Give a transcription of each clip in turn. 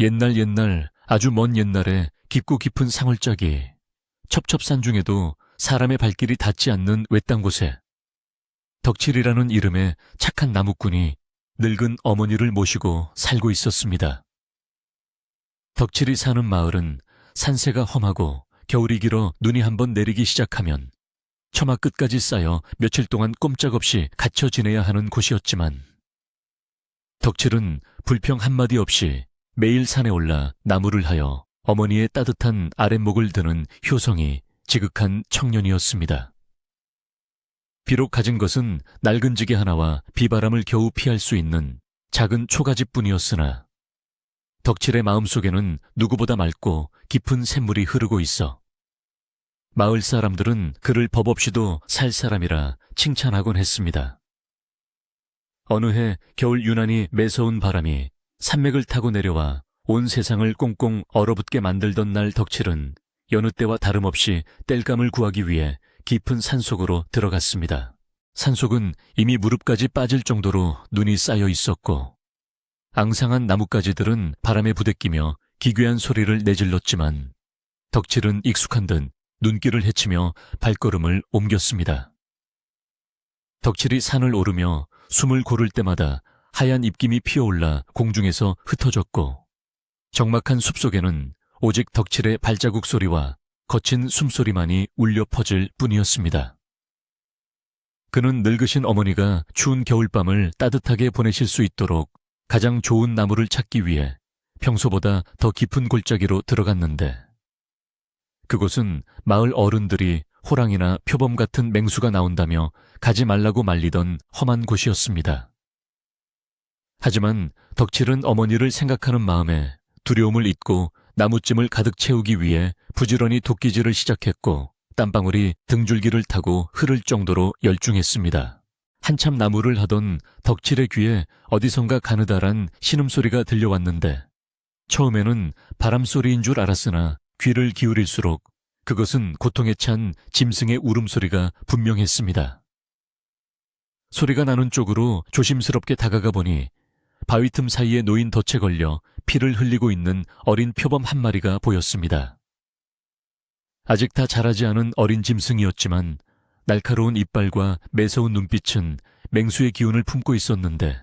옛날 아주 먼 옛날에 깊고 깊은 상월짜기, 첩첩산 중에도 사람의 발길이 닿지 않는 외딴 곳에 덕칠이라는 이름의 착한 나무꾼이 늙은 어머니를 모시고 살고 있었습니다. 덕칠이 사는 마을은 산세가 험하고 겨울이 길어 눈이 한번 내리기 시작하면 처마 끝까지 쌓여 며칠 동안 꼼짝없이 갇혀 지내야 하는 곳이었지만 덕칠은 불평 한마디 없이 매일 산에 올라 나무를 하여 어머니의 따뜻한 아랫목을 드는 효성이 지극한 청년이었습니다. 비록 가진 것은 낡은 지게 하나와 비바람을 겨우 피할 수 있는 작은 초가집뿐이었으나 덕칠의 마음속에는 누구보다 맑고 깊은 샘물이 흐르고 있어 마을 사람들은 그를 법 없이도 살 사람이라 칭찬하곤 했습니다. 어느 해 겨울 유난히 매서운 바람이 산맥을 타고 내려와 온 세상을 꽁꽁 얼어붙게 만들던 날 덕칠은 여느 때와 다름없이 땔감을 구하기 위해 깊은 산속으로 들어갔습니다. 산속은 이미 무릎까지 빠질 정도로 눈이 쌓여 있었고 앙상한 나뭇가지들은 바람에 부대끼며 기괴한 소리를 내질렀지만 덕칠은 익숙한 듯 눈길을 헤치며 발걸음을 옮겼습니다. 덕칠이 산을 오르며 숨을 고를 때마다 하얀 입김이 피어올라 공중에서 흩어졌고 적막한 숲속에는 오직 덕칠의 발자국 소리와 거친 숨소리만이 울려 퍼질 뿐이었습니다. 그는 늙으신 어머니가 추운 겨울밤을 따뜻하게 보내실 수 있도록 가장 좋은 나무를 찾기 위해 평소보다 더 깊은 골짜기로 들어갔는데 그곳은 마을 어른들이 호랑이나 표범 같은 맹수가 나온다며 가지 말라고 말리던 험한 곳이었습니다. 하지만 덕칠은 어머니를 생각하는 마음에 두려움을 잊고 나무찜을 가득 채우기 위해 부지런히 도끼질을 시작했고 땀방울이 등줄기를 타고 흐를 정도로 열중했습니다. 한참 나무를 하던 덕칠의 귀에 어디선가 가느다란 신음소리가 들려왔는데 처음에는 바람소리인 줄 알았으나 귀를 기울일수록 그것은 고통에 찬 짐승의 울음소리가 분명했습니다. 소리가 나는 쪽으로 조심스럽게 다가가 보니 바위 틈 사이에 놓인 덫에 걸려 피를 흘리고 있는 어린 표범 한 마리가 보였습니다. 아직 다 자라지 않은 어린 짐승이었지만 날카로운 이빨과 매서운 눈빛은 맹수의 기운을 품고 있었는데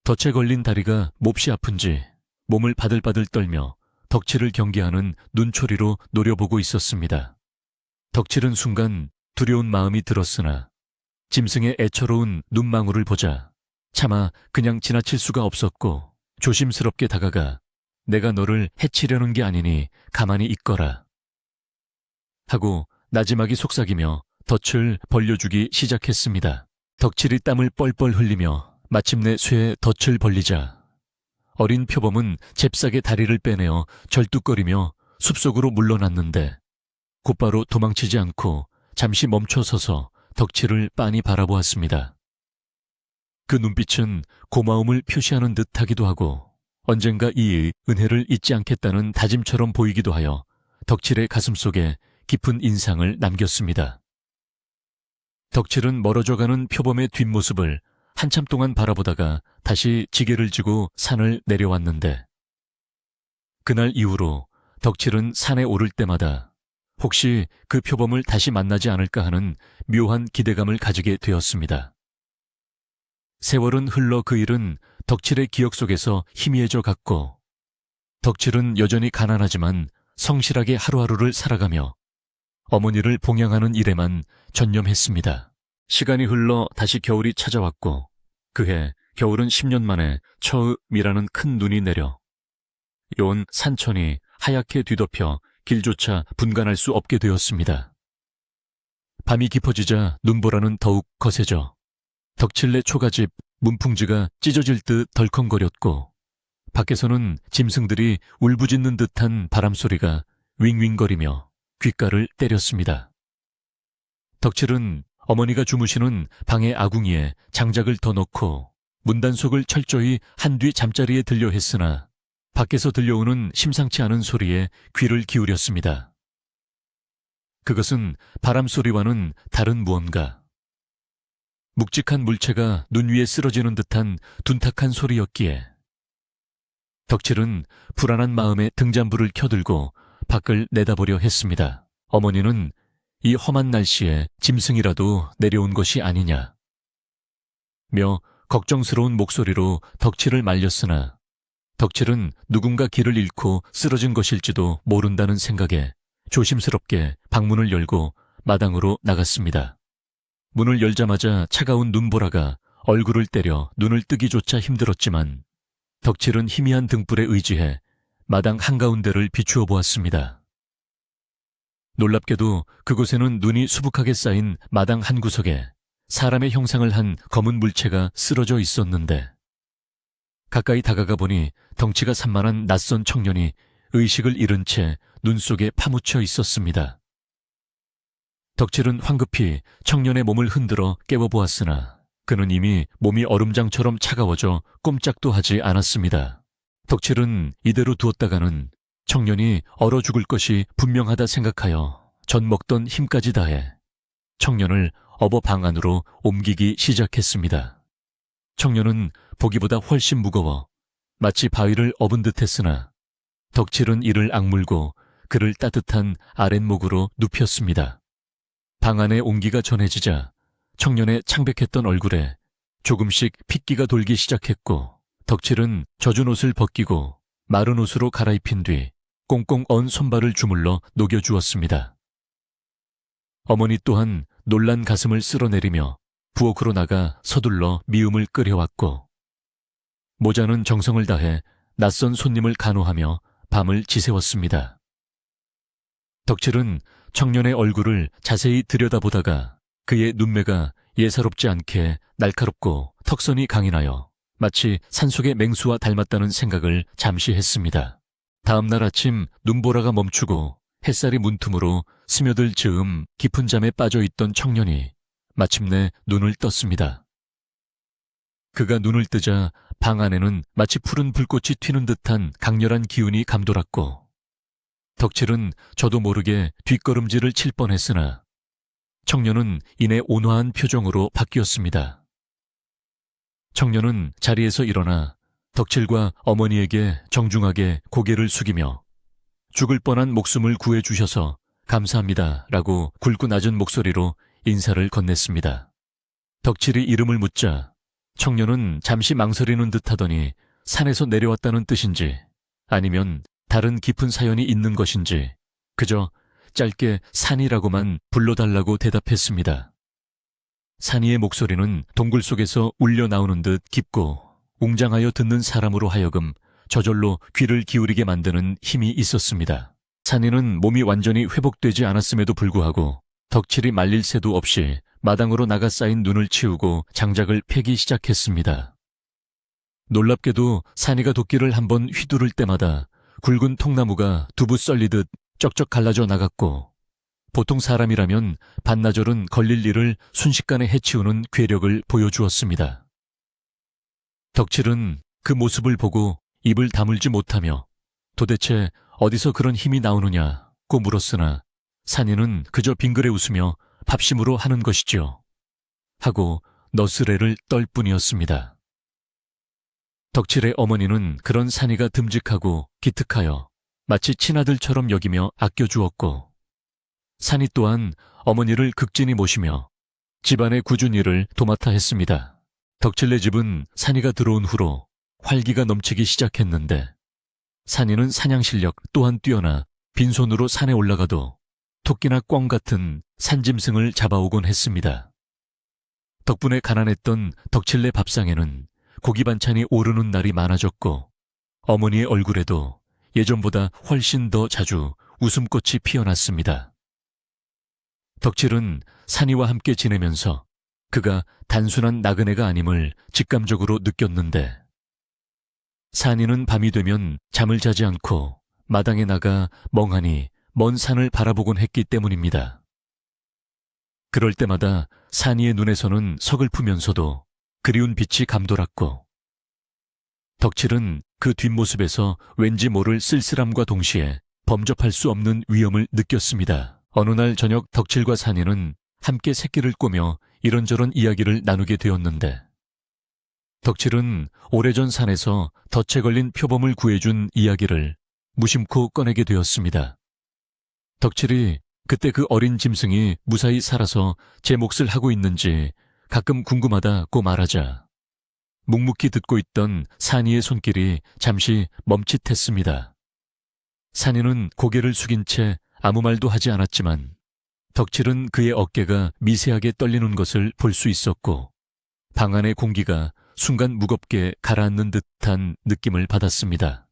덫에 걸린 다리가 몹시 아픈지 몸을 바들바들 떨며 덕칠을 경계하는 눈초리로 노려보고 있었습니다. 덕칠은 순간 두려운 마음이 들었으나 짐승의 애처로운 눈망울을 보자 차마 그냥 지나칠 수가 없었고 조심스럽게 다가가 내가 너를 해치려는 게 아니니 가만히 있거라 하고 나지막이 속삭이며 덫을 벌려주기 시작했습니다. 덕칠이 땀을 뻘뻘 흘리며 마침내 쇠에 덫을 벌리자 어린 표범은 잽싸게 다리를 빼내어 절뚝거리며 숲속으로 물러났는데 곧바로 도망치지 않고 잠시 멈춰서서 덕칠을 빤히 바라보았습니다. 그 눈빛은 고마움을 표시하는 듯하기도 하고 언젠가 이 은혜를 잊지 않겠다는 다짐처럼 보이기도 하여 덕칠의 가슴속에 깊은 인상을 남겼습니다. 덕칠은 멀어져가는 표범의 뒷모습을 한참 동안 바라보다가 다시 지게를 지고 산을 내려왔는데 그날 이후로 덕칠은 산에 오를 때마다 혹시 그 표범을 다시 만나지 않을까 하는 묘한 기대감을 가지게 되었습니다. 세월은 흘러 그 일은 덕칠의 기억 속에서 희미해져 갔고 덕칠은 여전히 가난하지만 성실하게 하루하루를 살아가며 어머니를 봉양하는 일에만 전념했습니다. 시간이 흘러 다시 겨울이 찾아왔고 그해 겨울은 10년 만에 처음이라는 큰 눈이 내려 온 산천이 하얗게 뒤덮여 길조차 분간할 수 없게 되었습니다. 밤이 깊어지자 눈보라는 더욱 거세져 덕칠네 초가집 문풍지가 찢어질 듯 덜컹거렸고 밖에서는 짐승들이 울부짖는 듯한 바람소리가 윙윙거리며 귓가를 때렸습니다. 덕칠은 어머니가 주무시는 방의 아궁이에 장작을 더 넣고 문단속을 철저히 한 뒤 잠자리에 들려 했으나 밖에서 들려오는 심상치 않은 소리에 귀를 기울였습니다. 그것은 바람소리와는 다른 무언가. 묵직한 물체가 눈 위에 쓰러지는 듯한 둔탁한 소리였기에 덕칠은 불안한 마음에 등잔불을 켜들고 밖을 내다보려 했습니다. 어머니는 이 험한 날씨에 짐승이라도 내려온 것이 아니냐 며 걱정스러운 목소리로 덕칠을 말렸으나 덕칠은 누군가 길을 잃고 쓰러진 것일지도 모른다는 생각에 조심스럽게 방문을 열고 마당으로 나갔습니다. 문을 열자마자 차가운 눈보라가 얼굴을 때려 눈을 뜨기조차 힘들었지만 덕칠은 희미한 등불에 의지해 마당 한가운데를 비추어 보았습니다. 놀랍게도 그곳에는 눈이 수북하게 쌓인 마당 한 구석에 사람의 형상을 한 검은 물체가 쓰러져 있었는데 가까이 다가가 보니 덩치가 산만한 낯선 청년이 의식을 잃은 채 눈 속에 파묻혀 있었습니다. 덕칠은 황급히 청년의 몸을 흔들어 깨워보았으나 그는 이미 몸이 얼음장처럼 차가워져 꼼짝도 하지 않았습니다. 덕칠은 이대로 두었다가는 청년이 얼어 죽을 것이 분명하다 생각하여 전 먹던 힘까지 다해 청년을 업어 방 안으로 옮기기 시작했습니다. 청년은 보기보다 훨씬 무거워 마치 바위를 업은 듯 했으나 덕칠은 이를 악물고 그를 따뜻한 아랫목으로 눕혔습니다. 방 안에 온기가 전해지자 청년의 창백했던 얼굴에 조금씩 핏기가 돌기 시작했고 덕칠은 젖은 옷을 벗기고 마른 옷으로 갈아입힌 뒤 꽁꽁 언 손발을 주물러 녹여주었습니다. 어머니 또한 놀란 가슴을 쓸어내리며 부엌으로 나가 서둘러 미음을 끓여왔고 모자는 정성을 다해 낯선 손님을 간호하며 밤을 지새웠습니다. 덕칠은 청년의 얼굴을 자세히 들여다보다가 그의 눈매가 예사롭지 않게 날카롭고 턱선이 강인하여 마치 산속의 맹수와 닮았다는 생각을 잠시 했습니다. 다음 날 아침 눈보라가 멈추고 햇살이 문틈으로 스며들 즈음 깊은 잠에 빠져있던 청년이 마침내 눈을 떴습니다. 그가 눈을 뜨자 방 안에는 마치 푸른 불꽃이 튀는 듯한 강렬한 기운이 감돌았고 덕칠은 저도 모르게 뒷걸음질을 칠 뻔했으나 청년은 이내 온화한 표정으로 바뀌었습니다. 청년은 자리에서 일어나 덕칠과 어머니에게 정중하게 고개를 숙이며 죽을 뻔한 목숨을 구해주셔서 감사합니다 라고 굵고 낮은 목소리로 인사를 건넸습니다. 덕칠이 이름을 묻자 청년은 잠시 망설이는 듯하더니 산에서 내려왔다는 뜻인지 아니면 다른 깊은 사연이 있는 것인지 그저 짧게 산이라고만 불러달라고 대답했습니다. 산이의 목소리는 동굴 속에서 울려 나오는 듯 깊고 웅장하여 듣는 사람으로 하여금 저절로 귀를 기울이게 만드는 힘이 있었습니다. 산이는 몸이 완전히 회복되지 않았음에도 불구하고 덕칠이 말릴 새도 없이 마당으로 나가 쌓인 눈을 치우고 장작을 패기 시작했습니다. 놀랍게도 산이가 도끼를 한번 휘두를 때마다 굵은 통나무가 두부 썰리듯 쩍쩍 갈라져 나갔고 보통 사람이라면 반나절은 걸릴 일을 순식간에 해치우는 괴력을 보여주었습니다. 덕칠은 그 모습을 보고 입을 다물지 못하며 도대체 어디서 그런 힘이 나오느냐고 물었으나 산이는 그저 빙그레 웃으며 밥심으로 하는 것이지요 하고 너스레를 떨 뿐이었습니다. 덕칠의 어머니는 그런 산이가 듬직하고 기특하여 마치 친아들처럼 여기며 아껴주었고 산이 또한 어머니를 극진히 모시며 집안의 꾸준 일을 도맡아 했습니다. 덕칠네 집은 산이가 들어온 후로 활기가 넘치기 시작했는데 산이는 사냥 실력 또한 뛰어나 빈손으로 산에 올라가도 토끼나 꿩 같은 산짐승을 잡아오곤 했습니다. 덕분에 가난했던 덕칠네 밥상에는 고기 반찬이 오르는 날이 많아졌고 어머니의 얼굴에도 예전보다 훨씬 더 자주 웃음꽃이 피어났습니다. 덕칠은 산이와 함께 지내면서 그가 단순한 나그네가 아님을 직감적으로 느꼈는데 산이는 밤이 되면 잠을 자지 않고 마당에 나가 멍하니 먼 산을 바라보곤 했기 때문입니다. 그럴 때마다 산이의 눈에서는 서글프면서도 그리운 빛이 감돌았고 덕칠은 그 뒷모습에서 왠지 모를 쓸쓸함과 동시에 범접할 수 없는 위험을 느꼈습니다. 어느 날 저녁 덕칠과 산이는 함께 새끼를 꼬며 이런저런 이야기를 나누게 되었는데 덕칠은 오래전 산에서 덫에 걸린 표범을 구해준 이야기를 무심코 꺼내게 되었습니다. 덕칠이 그때 그 어린 짐승이 무사히 살아서 제 몫을 하고 있는지 가끔 궁금하다고 말하자 묵묵히 듣고 있던 산이의 손길이 잠시 멈칫했습니다. 산이는 고개를 숙인 채 아무 말도 하지 않았지만 덕칠은 그의 어깨가 미세하게 떨리는 것을 볼 수 있었고 방 안의 공기가 순간 무겁게 가라앉는 듯한 느낌을 받았습니다.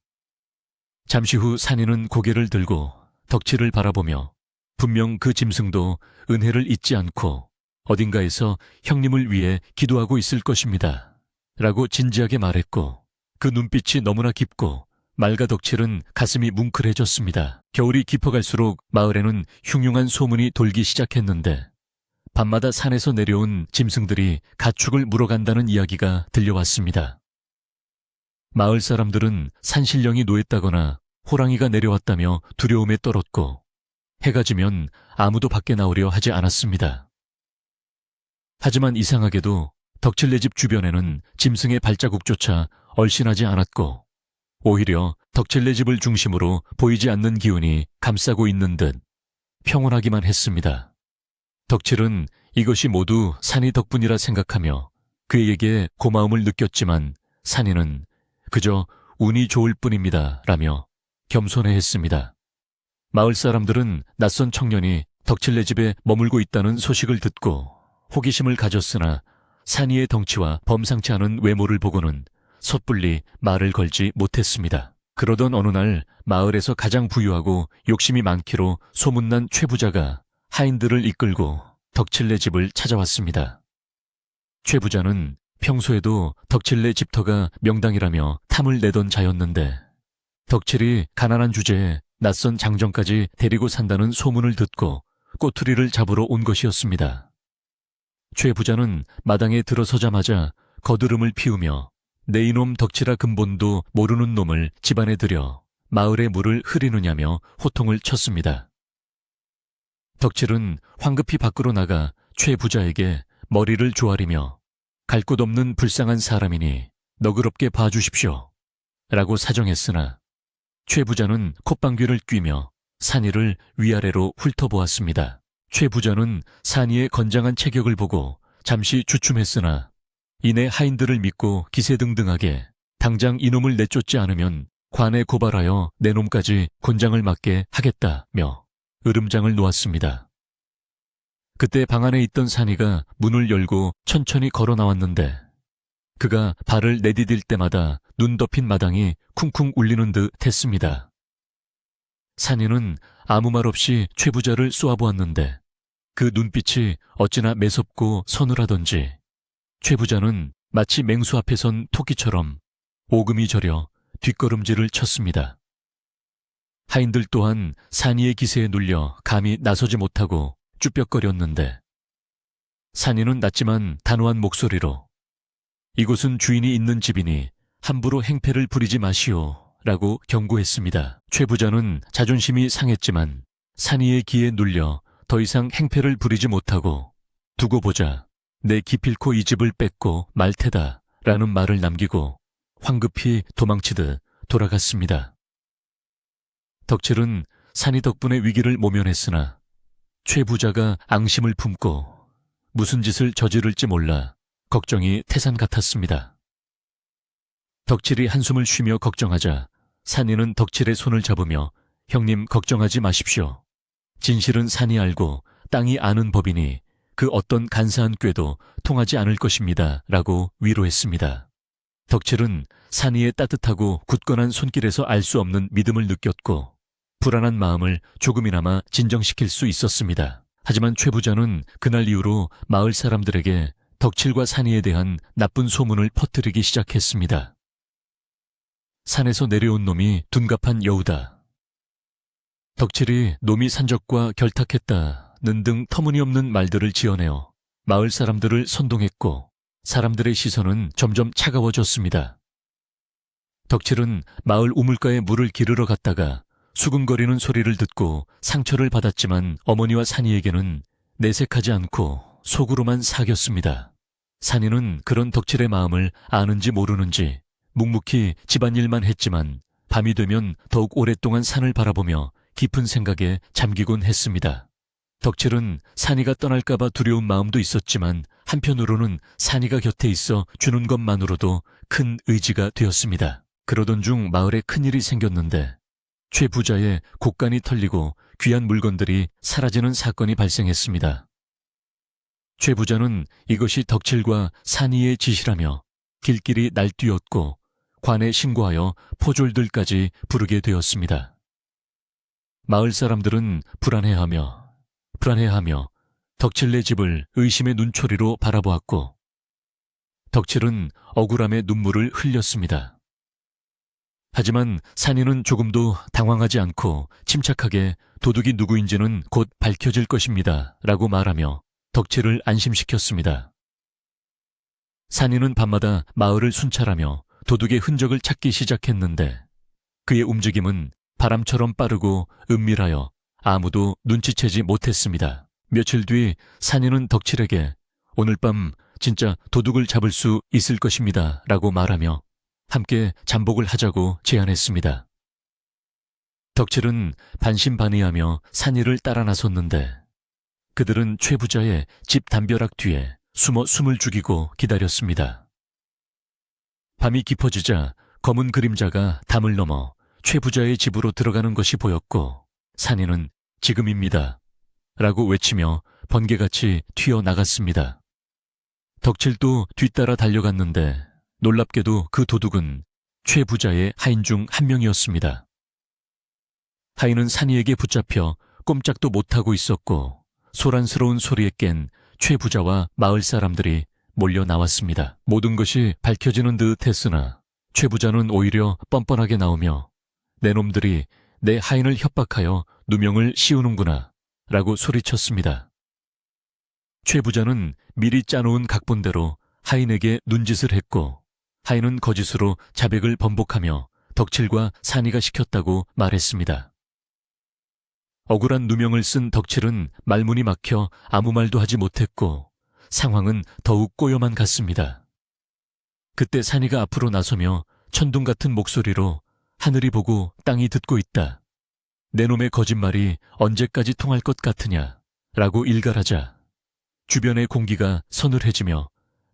잠시 후 산이는 고개를 들고 덕칠을 바라보며 분명 그 짐승도 은혜를 잊지 않고 어딘가에서 형님을 위해 기도하고 있을 것입니다. 라고 진지하게 말했고 그 눈빛이 너무나 깊고 말과 덕칠은 가슴이 뭉클해졌습니다. 겨울이 깊어갈수록 마을에는 흉흉한 소문이 돌기 시작했는데 밤마다 산에서 내려온 짐승들이 가축을 물어간다는 이야기가 들려왔습니다. 마을 사람들은 산신령이 노했다거나 호랑이가 내려왔다며 두려움에 떨었고 해가 지면 아무도 밖에 나오려 하지 않았습니다. 하지만 이상하게도 덕칠네 집 주변에는 짐승의 발자국조차 얼씬하지 않았고 오히려 덕칠네 집을 중심으로 보이지 않는 기운이 감싸고 있는 듯 평온하기만 했습니다. 덕칠은 이것이 모두 산이 덕분이라 생각하며 그에게 고마움을 느꼈지만 산이는 그저 운이 좋을 뿐입니다 라며 겸손해했습니다. 마을 사람들은 낯선 청년이 덕칠네 집에 머물고 있다는 소식을 듣고 호기심을 가졌으나 산이의 덩치와 범상치 않은 외모를 보고는 섣불리 말을 걸지 못했습니다. 그러던 어느 날 마을에서 가장 부유하고 욕심이 많기로 소문난 최 부자가 하인들을 이끌고 덕칠네 집을 찾아왔습니다. 최 부자는 평소에도 덕칠네 집터가 명당이라며 탐을 내던 자였는데 덕칠이 가난한 주제에 낯선 장정까지 데리고 산다는 소문을 듣고 꼬투리를 잡으러 온 것이었습니다. 최 부자는 마당에 들어서자마자 거드름을 피우며 내 이놈 덕칠아 근본도 모르는 놈을 집안에 들여 마을의 물을 흐리느냐며 호통을 쳤습니다. 덕칠은 황급히 밖으로 나가 최 부자에게 머리를 조아리며 갈 곳 없는 불쌍한 사람이니 너그럽게 봐주십시오 라고 사정했으나 최 부자는 콧방귀를 뀌며 산이를 위아래로 훑어보았습니다. 최 부자는 산이의 건장한 체격을 보고 잠시 주춤했으나 이내 하인들을 믿고 기세등등하게 당장 이놈을 내쫓지 않으면 관에 고발하여 내 놈까지 곤장을 맞게 하겠다며 으름장을 놓았습니다. 그때 방 안에 있던 산이가 문을 열고 천천히 걸어 나왔는데 그가 발을 내디딜 때마다 눈 덮인 마당이 쿵쿵 울리는 듯 했습니다. 산이는 아무 말 없이 최 부자를 쏘아보았는데 그 눈빛이 어찌나 매섭고 서늘하던지 최 부자는 마치 맹수 앞에 선 토끼처럼 오금이 저려 뒷걸음질을 쳤습니다. 하인들 또한 산이의 기세에 눌려 감히 나서지 못하고 쭈뼛거렸는데 산이는 낮지만 단호한 목소리로 이곳은 주인이 있는 집이니 함부로 행패를 부리지 마시오 라고 경고했습니다. 최 부자는 자존심이 상했지만 산이의 기에 눌려 더 이상 행패를 부리지 못하고 두고 보자 내 기필코 이 집을 뺏고 말 테다 라는 말을 남기고 황급히 도망치듯 돌아갔습니다. 덕칠은 산이 덕분에 위기를 모면했으나 최 부자가 앙심을 품고 무슨 짓을 저지를지 몰라 걱정이 태산 같았습니다. 덕칠이 한숨을 쉬며 걱정하자 산이는 덕칠의 손을 잡으며 형님 걱정하지 마십시오. 진실은 산이 알고 땅이 아는 법이니 그 어떤 간사한 꾀도 통하지 않을 것입니다 라고 위로했습니다. 덕칠은 산이의 따뜻하고 굳건한 손길에서 알 수 없는 믿음을 느꼈고 불안한 마음을 조금이나마 진정시킬 수 있었습니다. 하지만 최 부자는 그날 이후로 마을 사람들에게 덕칠과 산이에 대한 나쁜 소문을 퍼뜨리기 시작했습니다. 산에서 내려온 놈이 둔갑한 여우다. 덕칠이 놈이 산적과 결탁했다는 등 터무니없는 말들을 지어내어 마을 사람들을 선동했고 사람들의 시선은 점점 차가워졌습니다. 덕칠은 마을 우물가에 물을 기르러 갔다가 수근거리는 소리를 듣고 상처를 받았지만 어머니와 산이에게는 내색하지 않고 속으로만 사겼습니다. 산이는 그런 덕칠의 마음을 아는지 모르는지 묵묵히 집안일만 했지만 밤이 되면 더욱 오랫동안 산을 바라보며 깊은 생각에 잠기곤 했습니다. 덕칠은 산이가 떠날까봐 두려운 마음도 있었지만 한편으로는 산이가 곁에 있어 주는 것만으로도 큰 의지가 되었습니다. 그러던 중 마을에 큰일이 생겼는데 최 부자의 곡간이 털리고 귀한 물건들이 사라지는 사건이 발생했습니다. 최 부자는 이것이 덕칠과 산이의 짓이라며 길길이 날뛰었고 관에 신고하여 포졸들까지 부르게 되었습니다. 마을 사람들은 불안해하며 덕칠네 집을 의심의 눈초리로 바라보았고 덕칠은 억울함의 눈물을 흘렸습니다. 하지만 산이는 조금도 당황하지 않고 침착하게 도둑이 누구인지는 곧 밝혀질 것입니다 라고 말하며 덕칠을 안심시켰습니다. 산이는 밤마다 마을을 순찰하며 도둑의 흔적을 찾기 시작했는데 그의 움직임은 바람처럼 빠르고 은밀하여 아무도 눈치채지 못했습니다. 며칠 뒤 산이는 덕칠에게 오늘 밤 진짜 도둑을 잡을 수 있을 것입니다 라고 말하며 함께 잠복을 하자고 제안했습니다. 덕칠은 반신반의하며 산이를 따라 나섰는데 그들은 최 부자의 집 담벼락 뒤에 숨어 숨을 죽이고 기다렸습니다. 밤이 깊어지자 검은 그림자가 담을 넘어 최 부자의 집으로 들어가는 것이 보였고 산이는 지금입니다 라고 외치며 번개같이 튀어나갔습니다. 덕칠도 뒤따라 달려갔는데 놀랍게도 그 도둑은 최 부자의 하인 중 한 명이었습니다. 하인은 산이에게 붙잡혀 꼼짝도 못하고 있었고 소란스러운 소리에 깬 최 부자와 마을 사람들이 몰려 나왔습니다. 모든 것이 밝혀지는 듯 했으나 최 부자는 오히려 뻔뻔하게 나오며 내 놈들이 내 하인을 협박하여 누명을 씌우는구나 라고 소리쳤습니다. 최 부자는 미리 짜놓은 각본대로 하인에게 눈짓을 했고 하인은 거짓으로 자백을 번복하며 덕칠과 산이가 시켰다고 말했습니다. 억울한 누명을 쓴 덕칠은 말문이 막혀 아무 말도 하지 못했고 상황은 더욱 꼬여만 갔습니다. 그때 산이가 앞으로 나서며 천둥 같은 목소리로 하늘이 보고 땅이 듣고 있다. 내 놈의 거짓말이 언제까지 통할 것 같으냐 라고 일갈하자 주변의 공기가 서늘해지며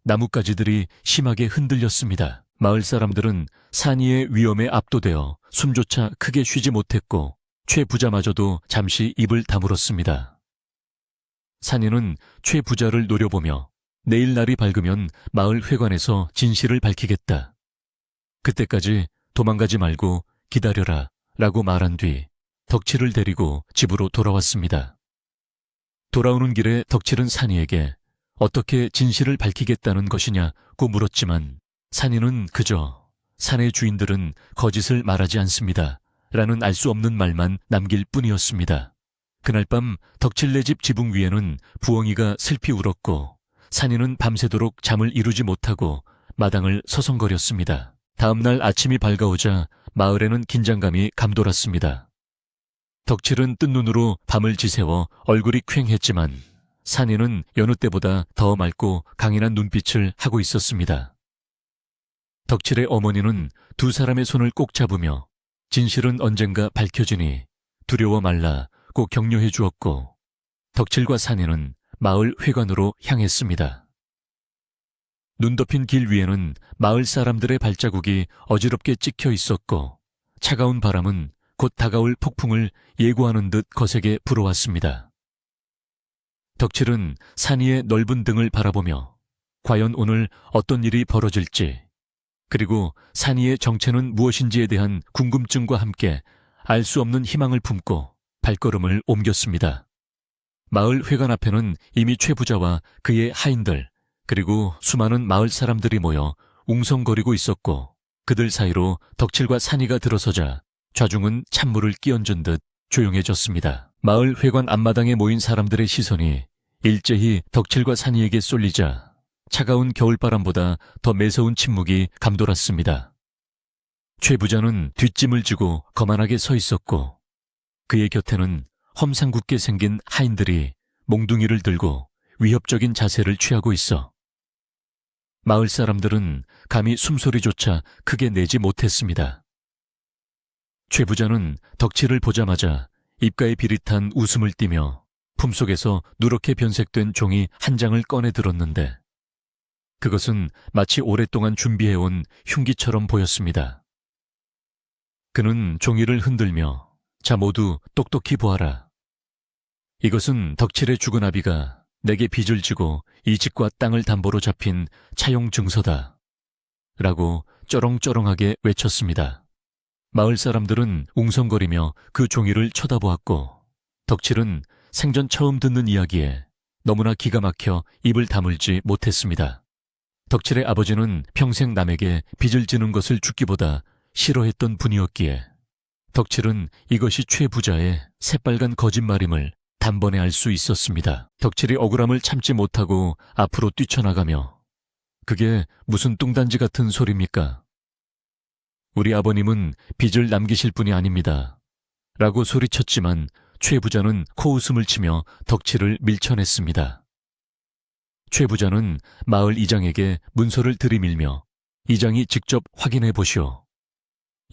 나뭇가지들이 심하게 흔들렸습니다. 마을 사람들은 산이의 위험에 압도되어 숨조차 크게 쉬지 못했고 최 부자마저도 잠시 입을 다물었습니다. 산이는 최 부자를 노려보며 내일 날이 밝으면 마을 회관에서 진실을 밝히겠다. 그때까지 도망가지 말고 기다려라 라고 말한 뒤 덕칠을 데리고 집으로 돌아왔습니다. 돌아오는 길에 덕칠은 산이에게 어떻게 진실을 밝히겠다는 것이냐고 물었지만 산이는 그저 산의 주인들은 거짓을 말하지 않습니다 라는 알 수 없는 말만 남길 뿐이었습니다. 그날 밤 덕칠네 집 지붕 위에는 부엉이가 슬피 울었고 산이는 밤새도록 잠을 이루지 못하고 마당을 서성거렸습니다. 다음날 아침이 밝아오자 마을에는 긴장감이 감돌았습니다. 덕칠은 뜬 눈으로 밤을 지새워 얼굴이 퀭했지만 산이는 여느 때보다 더 맑고 강인한 눈빛을 하고 있었습니다. 덕칠의 어머니는 두 사람의 손을 꼭 잡으며 진실은 언젠가 밝혀지니 두려워 말라고 격려해 주었고 덕칠과 산이는 마을 회관으로 향했습니다. 눈 덮인 길 위에는 마을 사람들의 발자국이 어지럽게 찍혀 있었고 차가운 바람은 곧 다가올 폭풍을 예고하는 듯 거세게 불어왔습니다. 덕칠은 산이의 넓은 등을 바라보며 과연 오늘 어떤 일이 벌어질지 그리고 산이의 정체는 무엇인지에 대한 궁금증과 함께 알 수 없는 희망을 품고 발걸음을 옮겼습니다. 마을 회관 앞에는 이미 최 부자와 그의 하인들 그리고 수많은 마을 사람들이 모여 웅성거리고 있었고 그들 사이로 덕칠과 산이가 들어서자 좌중은 찬물을 끼얹은 듯 조용해졌습니다. 마을 회관 앞마당에 모인 사람들의 시선이 일제히 덕칠과 산이에게 쏠리자 차가운 겨울바람보다 더 매서운 침묵이 감돌았습니다. 최 부자는 뒷짐을 지고 거만하게 서 있었고 그의 곁에는 험상궂게 생긴 하인들이 몽둥이를 들고 위협적인 자세를 취하고 있어 마을 사람들은 감히 숨소리조차 크게 내지 못했습니다. 최 부자는 덕치를 보자마자 입가에 비릿한 웃음을 띠며 품속에서 누렇게 변색된 종이 한 장을 꺼내 들었는데 그것은 마치 오랫동안 준비해온 흉기처럼 보였습니다. 그는 종이를 흔들며 자 모두 똑똑히 보아라. 이것은 덕칠의 죽은 아비가 내게 빚을 지고 이 집과 땅을 담보로 잡힌 차용 증서다. 라고 쩌렁쩌렁하게 외쳤습니다. 마을 사람들은 웅성거리며 그 종이를 쳐다보았고 덕칠은 생전 처음 듣는 이야기에 너무나 기가 막혀 입을 다물지 못했습니다. 덕칠의 아버지는 평생 남에게 빚을 지는 것을 죽기보다 싫어했던 분이었기에 덕칠은 이것이 최 부자의 새빨간 거짓말임을 단번에 알 수 있었습니다. 덕칠이 억울함을 참지 못하고 앞으로 뛰쳐나가며 그게 무슨 뚱단지 같은 소리입니까? 우리 아버님은 빚을 남기실 분이 아닙니다. 라고 소리쳤지만 최 부자는 코웃음을 치며 덕칠을 밀쳐냈습니다. 최 부자는 마을 이장에게 문서를 들이밀며 이장이 직접 확인해 보시오.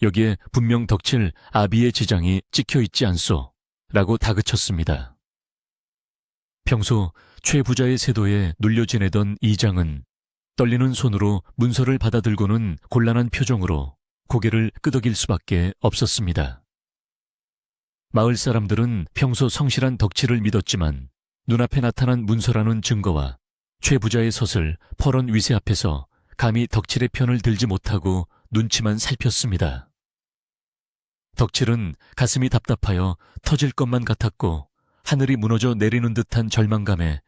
여기에 분명 덕칠 아비의 지장이 찍혀 있지 않소. 라고 다그쳤습니다. 평소 최 부자의 세도에 눌려 지내던 이장은 떨리는 손으로 문서를 받아들고는 곤란한 표정으로 고개를 끄덕일 수밖에 없었습니다. 마을 사람들은 평소 성실한 덕칠을 믿었지만 눈앞에 나타난 문서라는 증거와 최 부자의 섰을 퍼런 위세 앞에서 감히 덕칠의 편을 들지 못하고 눈치만 살폈습니다. 덕칠은 가슴이 답답하여 터질 것만 같았고 하늘이 무너져 내리는 듯한 절망감에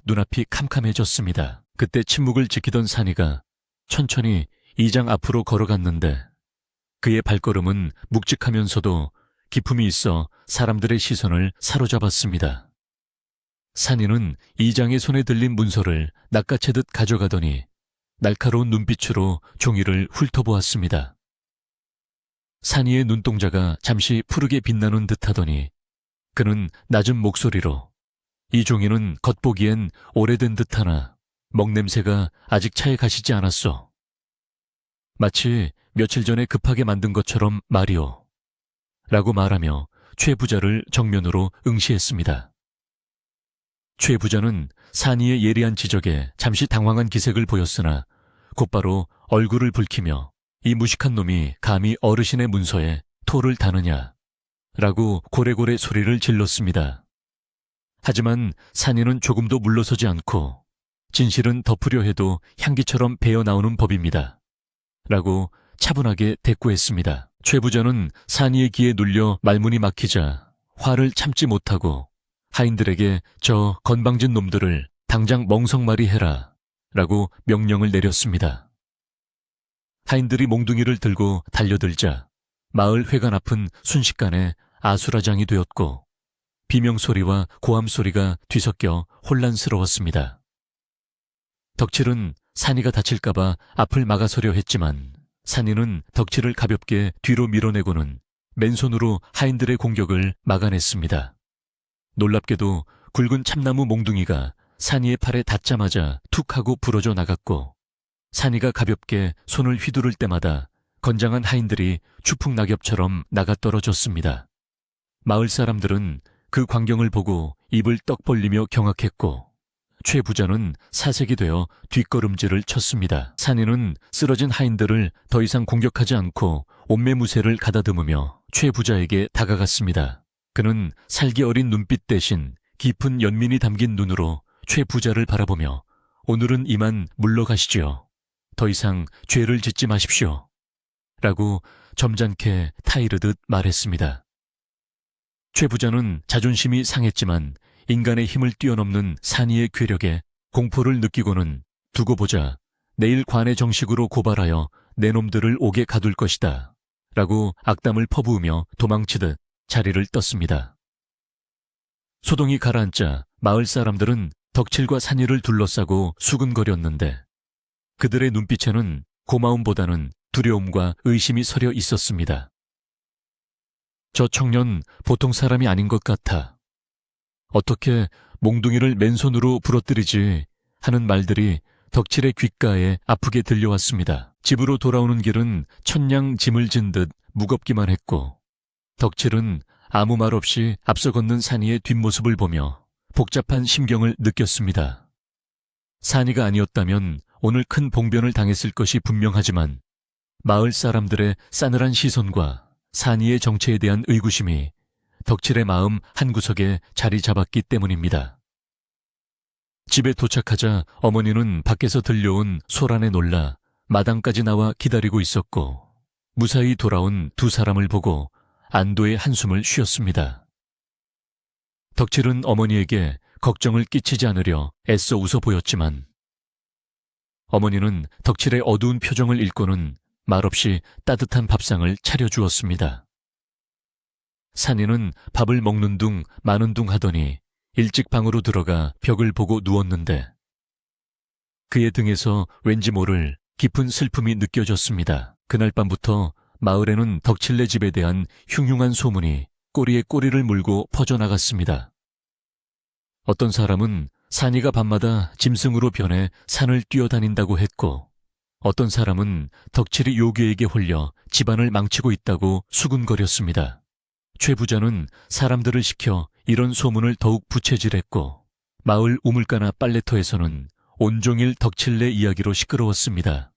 눈앞이 캄캄해졌습니다. 그때 침묵을 지키던 산이가 천천히 이장 앞으로 걸어갔는데 그의 발걸음은 묵직하면서도 기품이 있어 사람들의 시선을 사로잡았습니다. 산이는 이장의 손에 들린 문서를 낚아채듯 가져가더니 날카로운 눈빛으로 종이를 훑어보았습니다. 산이의 눈동자가 잠시 푸르게 빛나는 듯하더니 그는 낮은 목소리로 이 종이는 겉보기엔 오래된 듯하나 먹냄새가 아직 차에 가시지 않았소. 마치 며칠 전에 급하게 만든 것처럼 말이오. 라고 말하며 최 부자를 정면으로 응시했습니다. 최 부자는 산이의 예리한 지적에 잠시 당황한 기색을 보였으나 곧바로 얼굴을 붉히며 이 무식한 놈이 감히 어르신의 문서에 토를 다느냐 라고 고래고래 소리를 질렀습니다. 하지만 산이는 조금도 물러서지 않고 진실은 덮으려 해도 향기처럼 배어나오는 법입니다. 라고 차분하게 대꾸했습니다. 최 부자는 산이의 귀에 눌려 말문이 막히자 화를 참지 못하고 하인들에게 저 건방진 놈들을 당장 멍석말이 해라 라고 명령을 내렸습니다. 하인들이 몽둥이를 들고 달려들자 마을 회관 앞은 순식간에 아수라장이 되었고 비명소리와 고함소리가 뒤섞여 혼란스러웠습니다. 덕칠은 산이가 다칠까봐 앞을 막아서려 했지만 산이는 덕칠을 가볍게 뒤로 밀어내고는 맨손으로 하인들의 공격을 막아냈습니다. 놀랍게도 굵은 참나무 몽둥이가 산이의 팔에 닿자마자 툭 하고 부러져 나갔고 산이가 가볍게 손을 휘두를 때마다 건장한 하인들이 추풍낙엽처럼 나가떨어졌습니다. 마을 사람들은 그 광경을 보고 입을 떡 벌리며 경악했고 최 부자는 사색이 되어 뒷걸음질을 쳤습니다. 산이는 쓰러진 하인들을 더 이상 공격하지 않고 옷매무새를 가다듬으며 최 부자에게 다가갔습니다. 그는 살기 어린 눈빛 대신 깊은 연민이 담긴 눈으로 최 부자를 바라보며 오늘은 이만 물러가시지요. 더 이상 죄를 짓지 마십시오. 라고 점잖게 타이르듯 말했습니다. 최 부자는 자존심이 상했지만 인간의 힘을 뛰어넘는 산이의 괴력에 공포를 느끼고는 두고 보자 내일 관의 정식으로 고발하여 내 놈들을 옥에 가둘 것이다. 라고 악담을 퍼부으며 도망치듯 자리를 떴습니다. 소동이 가라앉자 마을 사람들은 덕칠과 산이를 둘러싸고 수근거렸는데 그들의 눈빛에는 고마움보다는 두려움과 의심이 서려 있었습니다. 저 청년 보통 사람이 아닌 것 같아. 어떻게 몽둥이를 맨손으로 부러뜨리지 하는 말들이 덕칠의 귓가에 아프게 들려왔습니다. 집으로 돌아오는 길은 천냥 짐을 진 듯 무겁기만 했고 덕칠은 아무 말 없이 앞서 걷는 산이의 뒷모습을 보며 복잡한 심경을 느꼈습니다. 산이가 아니었다면 오늘 큰 봉변을 당했을 것이 분명하지만 마을 사람들의 싸늘한 시선과 산이의 정체에 대한 의구심이 덕칠의 마음 한구석에 자리 잡았기 때문입니다. 집에 도착하자 어머니는 밖에서 들려온 소란에 놀라 마당까지 나와 기다리고 있었고 무사히 돌아온 두 사람을 보고 안도의 한숨을 쉬었습니다. 덕칠은 어머니에게 걱정을 끼치지 않으려 애써 웃어 보였지만 어머니는 덕칠의 어두운 표정을 읽고는 말없이 따뜻한 밥상을 차려주었습니다. 산이는 밥을 먹는 둥 마는 둥 하더니 일찍 방으로 들어가 벽을 보고 누웠는데 그의 등에서 왠지 모를 깊은 슬픔이 느껴졌습니다. 그날 밤부터 마을에는 덕칠네 집에 대한 흉흉한 소문이 꼬리에 꼬리를 물고 퍼져나갔습니다. 어떤 사람은 산이가 밤마다 짐승으로 변해 산을 뛰어다닌다고 했고 어떤 사람은 덕칠이 요괴에게 홀려 집안을 망치고 있다고 수군거렸습니다. 최 부자는 사람들을 시켜 이런 소문을 더욱 부채질했고 마을 우물가나 빨래터에서는 온종일 덕칠네 이야기로 시끄러웠습니다.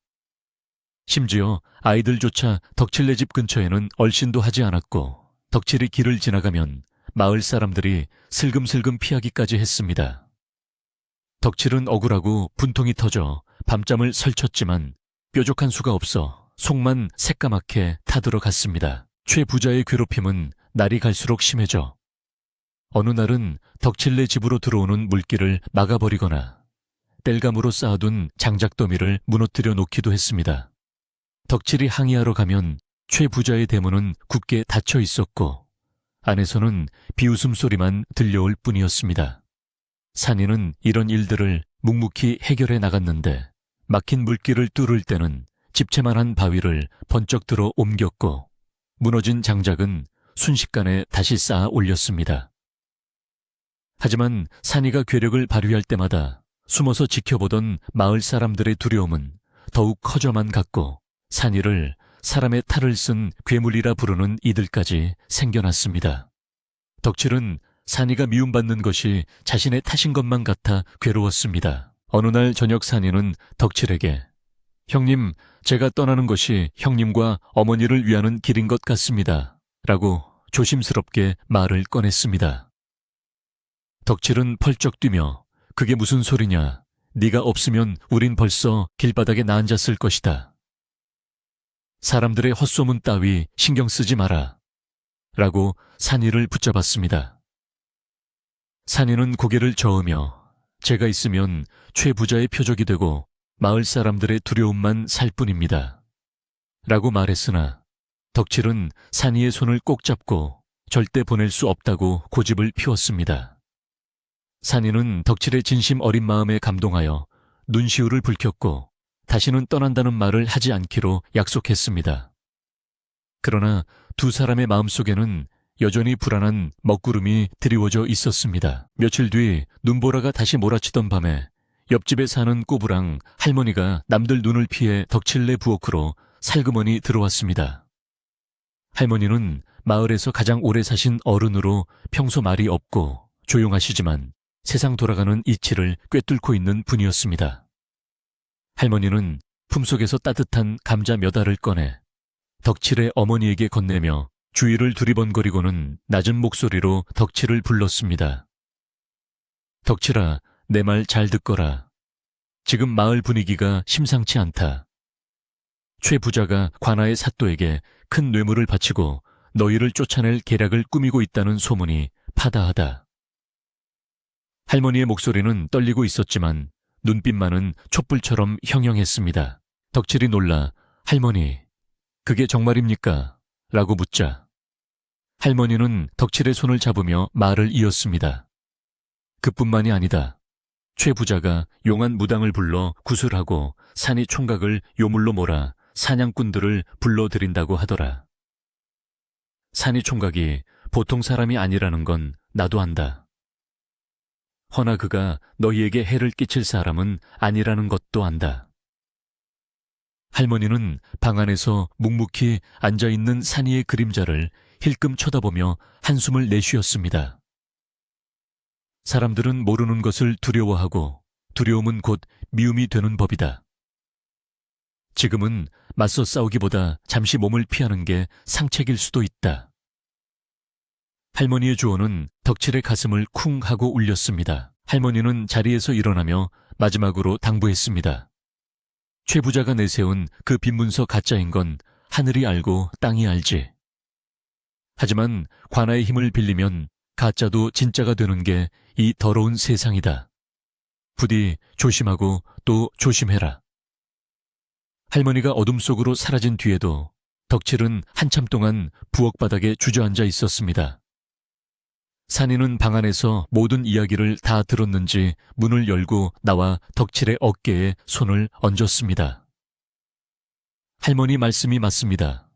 심지어 아이들조차 덕칠네 집 근처에는 얼씬도 하지 않았고 덕칠이 길을 지나가면 마을 사람들이 슬금슬금 피하기까지 했습니다. 덕칠은 억울하고 분통이 터져 밤잠을 설쳤지만 뾰족한 수가 없어 속만 새까맣게 타들어갔습니다. 최 부자의 괴롭힘은 날이 갈수록 심해져 어느 날은 덕칠네 집으로 들어오는 물길을 막아버리거나 땔감으로 쌓아둔 장작더미를 무너뜨려 놓기도 했습니다. 덕칠이 항의하러 가면 최 부자의 대문은 굳게 닫혀 있었고 안에서는 비웃음 소리만 들려올 뿐이었습니다. 산이는 이런 일들을 묵묵히 해결해 나갔는데 막힌 물길을 뚫을 때는 집채만한 바위를 번쩍 들어 옮겼고 무너진 장작은 순식간에 다시 쌓아 올렸습니다. 하지만 산이가 괴력을 발휘할 때마다 숨어서 지켜보던 마을 사람들의 두려움은 더욱 커져만 갔고 산이를 사람의 탈을 쓴 괴물이라 부르는 이들까지 생겨났습니다. 덕칠은 산이가 미움받는 것이 자신의 탓인 것만 같아 괴로웠습니다. 어느 날 저녁 산이는 덕칠에게 형님, 제가 떠나는 것이 형님과 어머니를 위하는 길인 것 같습니다. 라고 조심스럽게 말을 꺼냈습니다. 덕칠은 펄쩍 뛰며 그게 무슨 소리냐. 네가 없으면 우린 벌써 길바닥에 나앉았을 것이다. 사람들의 헛소문 따위 신경 쓰지 마라. 라고 산이를 붙잡았습니다. 산이는 고개를 저으며 제가 있으면 최 부자의 표적이 되고 마을 사람들의 두려움만 살 뿐입니다. 라고 말했으나 덕칠은 산이의 손을 꼭 잡고 절대 보낼 수 없다고 고집을 피웠습니다. 산이는 덕칠의 진심 어린 마음에 감동하여 눈시울을 붉혔고 다시는 떠난다는 말을 하지 않기로 약속했습니다. 그러나 두 사람의 마음속에는 여전히 불안한 먹구름이 드리워져 있었습니다. 며칠 뒤 눈보라가 다시 몰아치던 밤에 옆집에 사는 꼬부랑 할머니가 남들 눈을 피해 덕칠네 부엌으로 살그머니 들어왔습니다. 할머니는 마을에서 가장 오래 사신 어른으로 평소 말이 없고 조용하시지만 세상 돌아가는 이치를 꿰뚫고 있는 분이었습니다. 할머니는 품속에서 따뜻한 감자 몇 알을 꺼내 덕칠의 어머니에게 건네며 주위를 두리번거리고는 낮은 목소리로 덕칠을 불렀습니다. 덕칠아, 내 말 잘 듣거라. 지금 마을 분위기가 심상치 않다. 최 부자가 관아의 사또에게 큰 뇌물을 바치고 너희를 쫓아낼 계략을 꾸미고 있다는 소문이 파다하다. 할머니의 목소리는 떨리고 있었지만 눈빛만은 촛불처럼 형형했습니다. 덕칠이 놀라 할머니, 그게 정말입니까? 라고 묻자 할머니는 덕칠의 손을 잡으며 말을 이었습니다. 그뿐만이 아니다. 최 부자가 용한 무당을 불러 구술하고 산이 총각을 요물로 몰아 사냥꾼들을 불러들인다고 하더라. 산이 총각이 보통 사람이 아니라는 건 나도 안다. 허나 그가 너희에게 해를 끼칠 사람은 아니라는 것도 안다. 할머니는 방 안에서 묵묵히 앉아있는 산이의 그림자를 힐끔 쳐다보며 한숨을 내쉬었습니다. 사람들은 모르는 것을 두려워하고 두려움은 곧 미움이 되는 법이다. 지금은 맞서 싸우기보다 잠시 몸을 피하는 게 상책일 수도 있다. 할머니의 조언은 덕칠의 가슴을 쿵 하고 울렸습니다. 할머니는 자리에서 일어나며 마지막으로 당부했습니다. 최 부자가 내세운 그 빈문서 가짜인 건 하늘이 알고 땅이 알지. 하지만 관아의 힘을 빌리면 가짜도 진짜가 되는 게 이 더러운 세상이다. 부디 조심하고 또 조심해라. 할머니가 어둠 속으로 사라진 뒤에도 덕칠은 한참 동안 부엌 바닥에 주저앉아 있었습니다. 산이는 방 안에서 모든 이야기를 다 들었는지 문을 열고 나와 덕칠의 어깨에 손을 얹었습니다. 할머니 말씀이 맞습니다.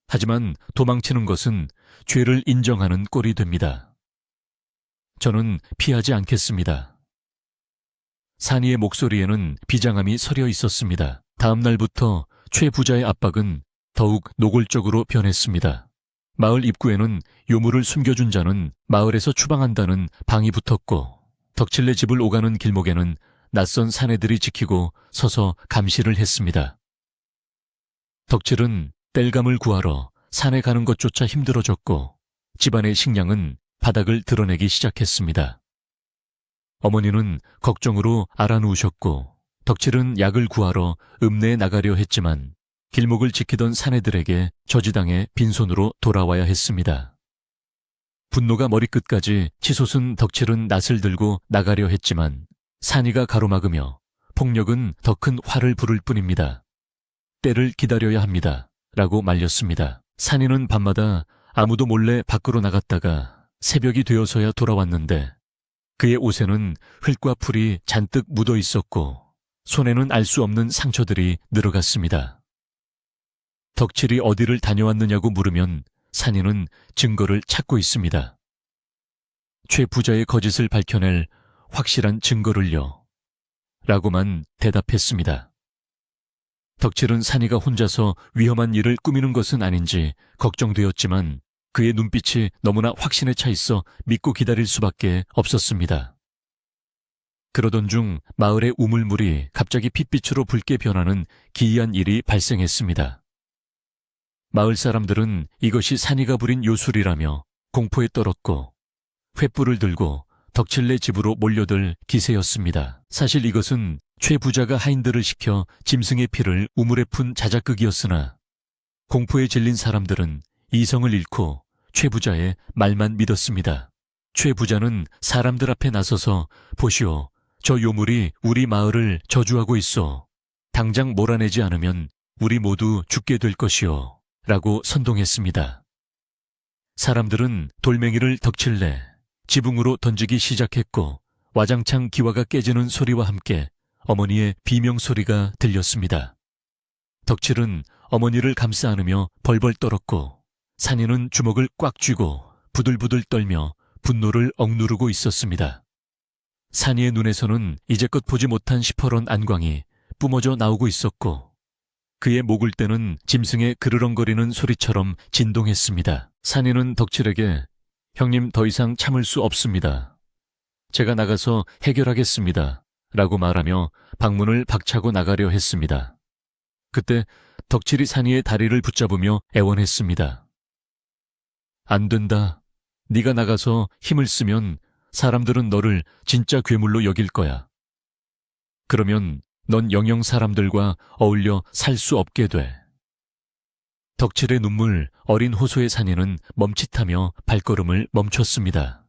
하지만 도망치는 것은 죄를 인정하는 꼴이 됩니다. 저는 피하지 않겠습니다. 산이의 목소리에는 비장함이 서려 있었습니다. 다음 날부터 최 부자의 압박은 더욱 노골적으로 변했습니다. 마을 입구에는 요물을 숨겨준 자는 마을에서 추방한다는 방이 붙었고 덕칠네 집을 오가는 길목에는 낯선 사내들이 지키고 서서 감시를 했습니다. 덕칠은 땔감을 구하러 산에 가는 것조차 힘들어졌고 집안의 식량은 바닥을 드러내기 시작했습니다. 어머니는 걱정으로 알아누우셨고 덕칠은 약을 구하러 읍내에 나가려 했지만 길목을 지키던 사내들에게 저지당해 빈손으로 돌아와야 했습니다. 분노가 머리끝까지 치솟은 덕칠은 낫을 들고 나가려 했지만 산이가 가로막으며 폭력은 더 큰 화를 부를 뿐입니다. 때를 기다려야 합니다. 라고 말렸습니다. 산이는 밤마다 아무도 몰래 밖으로 나갔다가 새벽이 되어서야 돌아왔는데 그의 옷에는 흙과 풀이 잔뜩 묻어 있었고 손에는 알 수 없는 상처들이 늘어갔습니다. 덕칠이 어디를 다녀왔느냐고 물으면 산이는 증거를 찾고 있습니다. 최 부자의 거짓을 밝혀낼 확실한 증거를요. 라고만 대답했습니다. 덕칠은 산이가 혼자서 위험한 일을 꾸미는 것은 아닌지 걱정되었지만 그의 눈빛이 너무나 확신에 차 있어 믿고 기다릴 수밖에 없었습니다. 그러던 중 마을의 우물물이 갑자기 핏빛으로 붉게 변하는 기이한 일이 발생했습니다. 마을 사람들은 이것이 산이가 부린 요술이라며 공포에 떨었고 횃불을 들고 덕칠네 집으로 몰려들 기세였습니다. 사실 이것은 최 부자가 하인들을 시켜 짐승의 피를 우물에 푼 자작극이었으나 공포에 질린 사람들은 이성을 잃고 최 부자의 말만 믿었습니다. 최 부자는 사람들 앞에 나서서 보시오, 저 요물이 우리 마을을 저주하고 있어. 당장 몰아내지 않으면 우리 모두 죽게 될 것이오. 라고 선동했습니다. 사람들은 돌멩이를 덕칠내 지붕으로 던지기 시작했고 와장창 기와가 깨지는 소리와 함께 어머니의 비명소리가 들렸습니다. 덕칠은 어머니를 감싸 안으며 벌벌 떨었고 산이는 주먹을 꽉 쥐고 부들부들 떨며 분노를 억누르고 있었습니다. 산이의 눈에서는 이제껏 보지 못한 시퍼런 안광이 뿜어져 나오고 있었고 그의 목을 떼는 짐승의 그르렁거리는 소리처럼 진동했습니다. 산이는 덕칠에게 형님 더 이상 참을 수 없습니다. 제가 나가서 해결하겠습니다. 라고 말하며 방문을 박차고 나가려 했습니다. 그때 덕칠이 산이의 다리를 붙잡으며 애원했습니다. 안 된다. 네가 나가서 힘을 쓰면 사람들은 너를 진짜 괴물로 여길 거야. 그러면 넌 영영 사람들과 어울려 살 수 없게 돼. 덕칠의 눈물 어린 호소의 산이는 멈칫하며 발걸음을 멈췄습니다.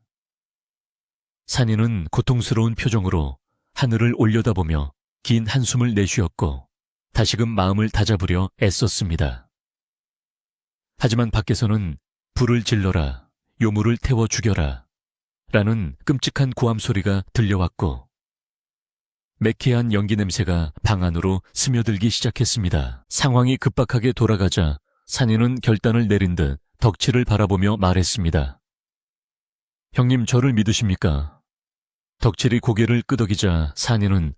산이는 고통스러운 표정으로 하늘을 올려다보며 긴 한숨을 내쉬었고 다시금 마음을 다잡으려 애썼습니다. 하지만 밖에서는 불을 질러라, 요물을 태워 죽여라 라는 끔찍한 고함 소리가 들려왔고 매캐한 연기 냄새가 방 안으로 스며들기 시작했습니다. 상황이 급박하게 돌아가자 산이는 결단을 내린 듯 덕칠을 바라보며 말했습니다. 형님 저를 믿으십니까? 덕칠이 고개를 끄덕이자 산이는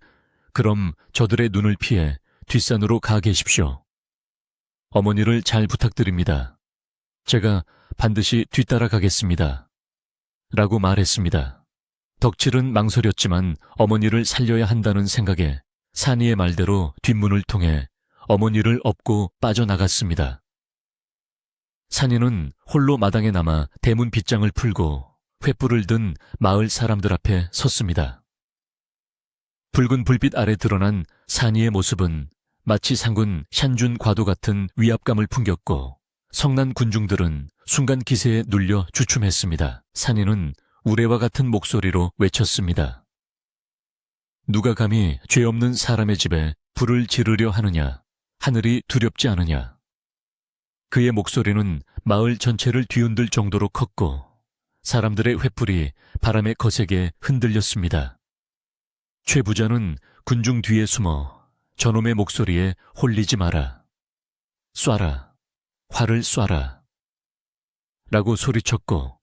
그럼 저들의 눈을 피해 뒷산으로 가 계십시오. 어머니를 잘 부탁드립니다. 제가 반드시 뒤따라 가겠습니다. 라고 말했습니다. 덕칠은 망설였지만 어머니를 살려야 한다는 생각에 산이의 말대로 뒷문을 통해 어머니를 업고 빠져나갔습니다. 산이는 홀로 마당에 남아 대문 빗장을 풀고 횃불을 든 마을 사람들 앞에 섰습니다. 붉은 불빛 아래 드러난 산이의 모습은 마치 상군 샨준 과도 같은 위압감을 풍겼고 성난 군중들은 순간 기세에 눌려 주춤했습니다. 산이는 우레와 같은 목소리로 외쳤습니다. 누가 감히 죄 없는 사람의 집에 불을 지르려 하느냐? 하늘이 두렵지 않으냐? 그의 목소리는 마을 전체를 뒤흔들 정도로 컸고 사람들의 횃불이 바람에 거세게 흔들렸습니다. 최 부자는 군중 뒤에 숨어 저놈의 목소리에 홀리지 마라. 쏴라. 활을 쏴라. 라고 소리쳤고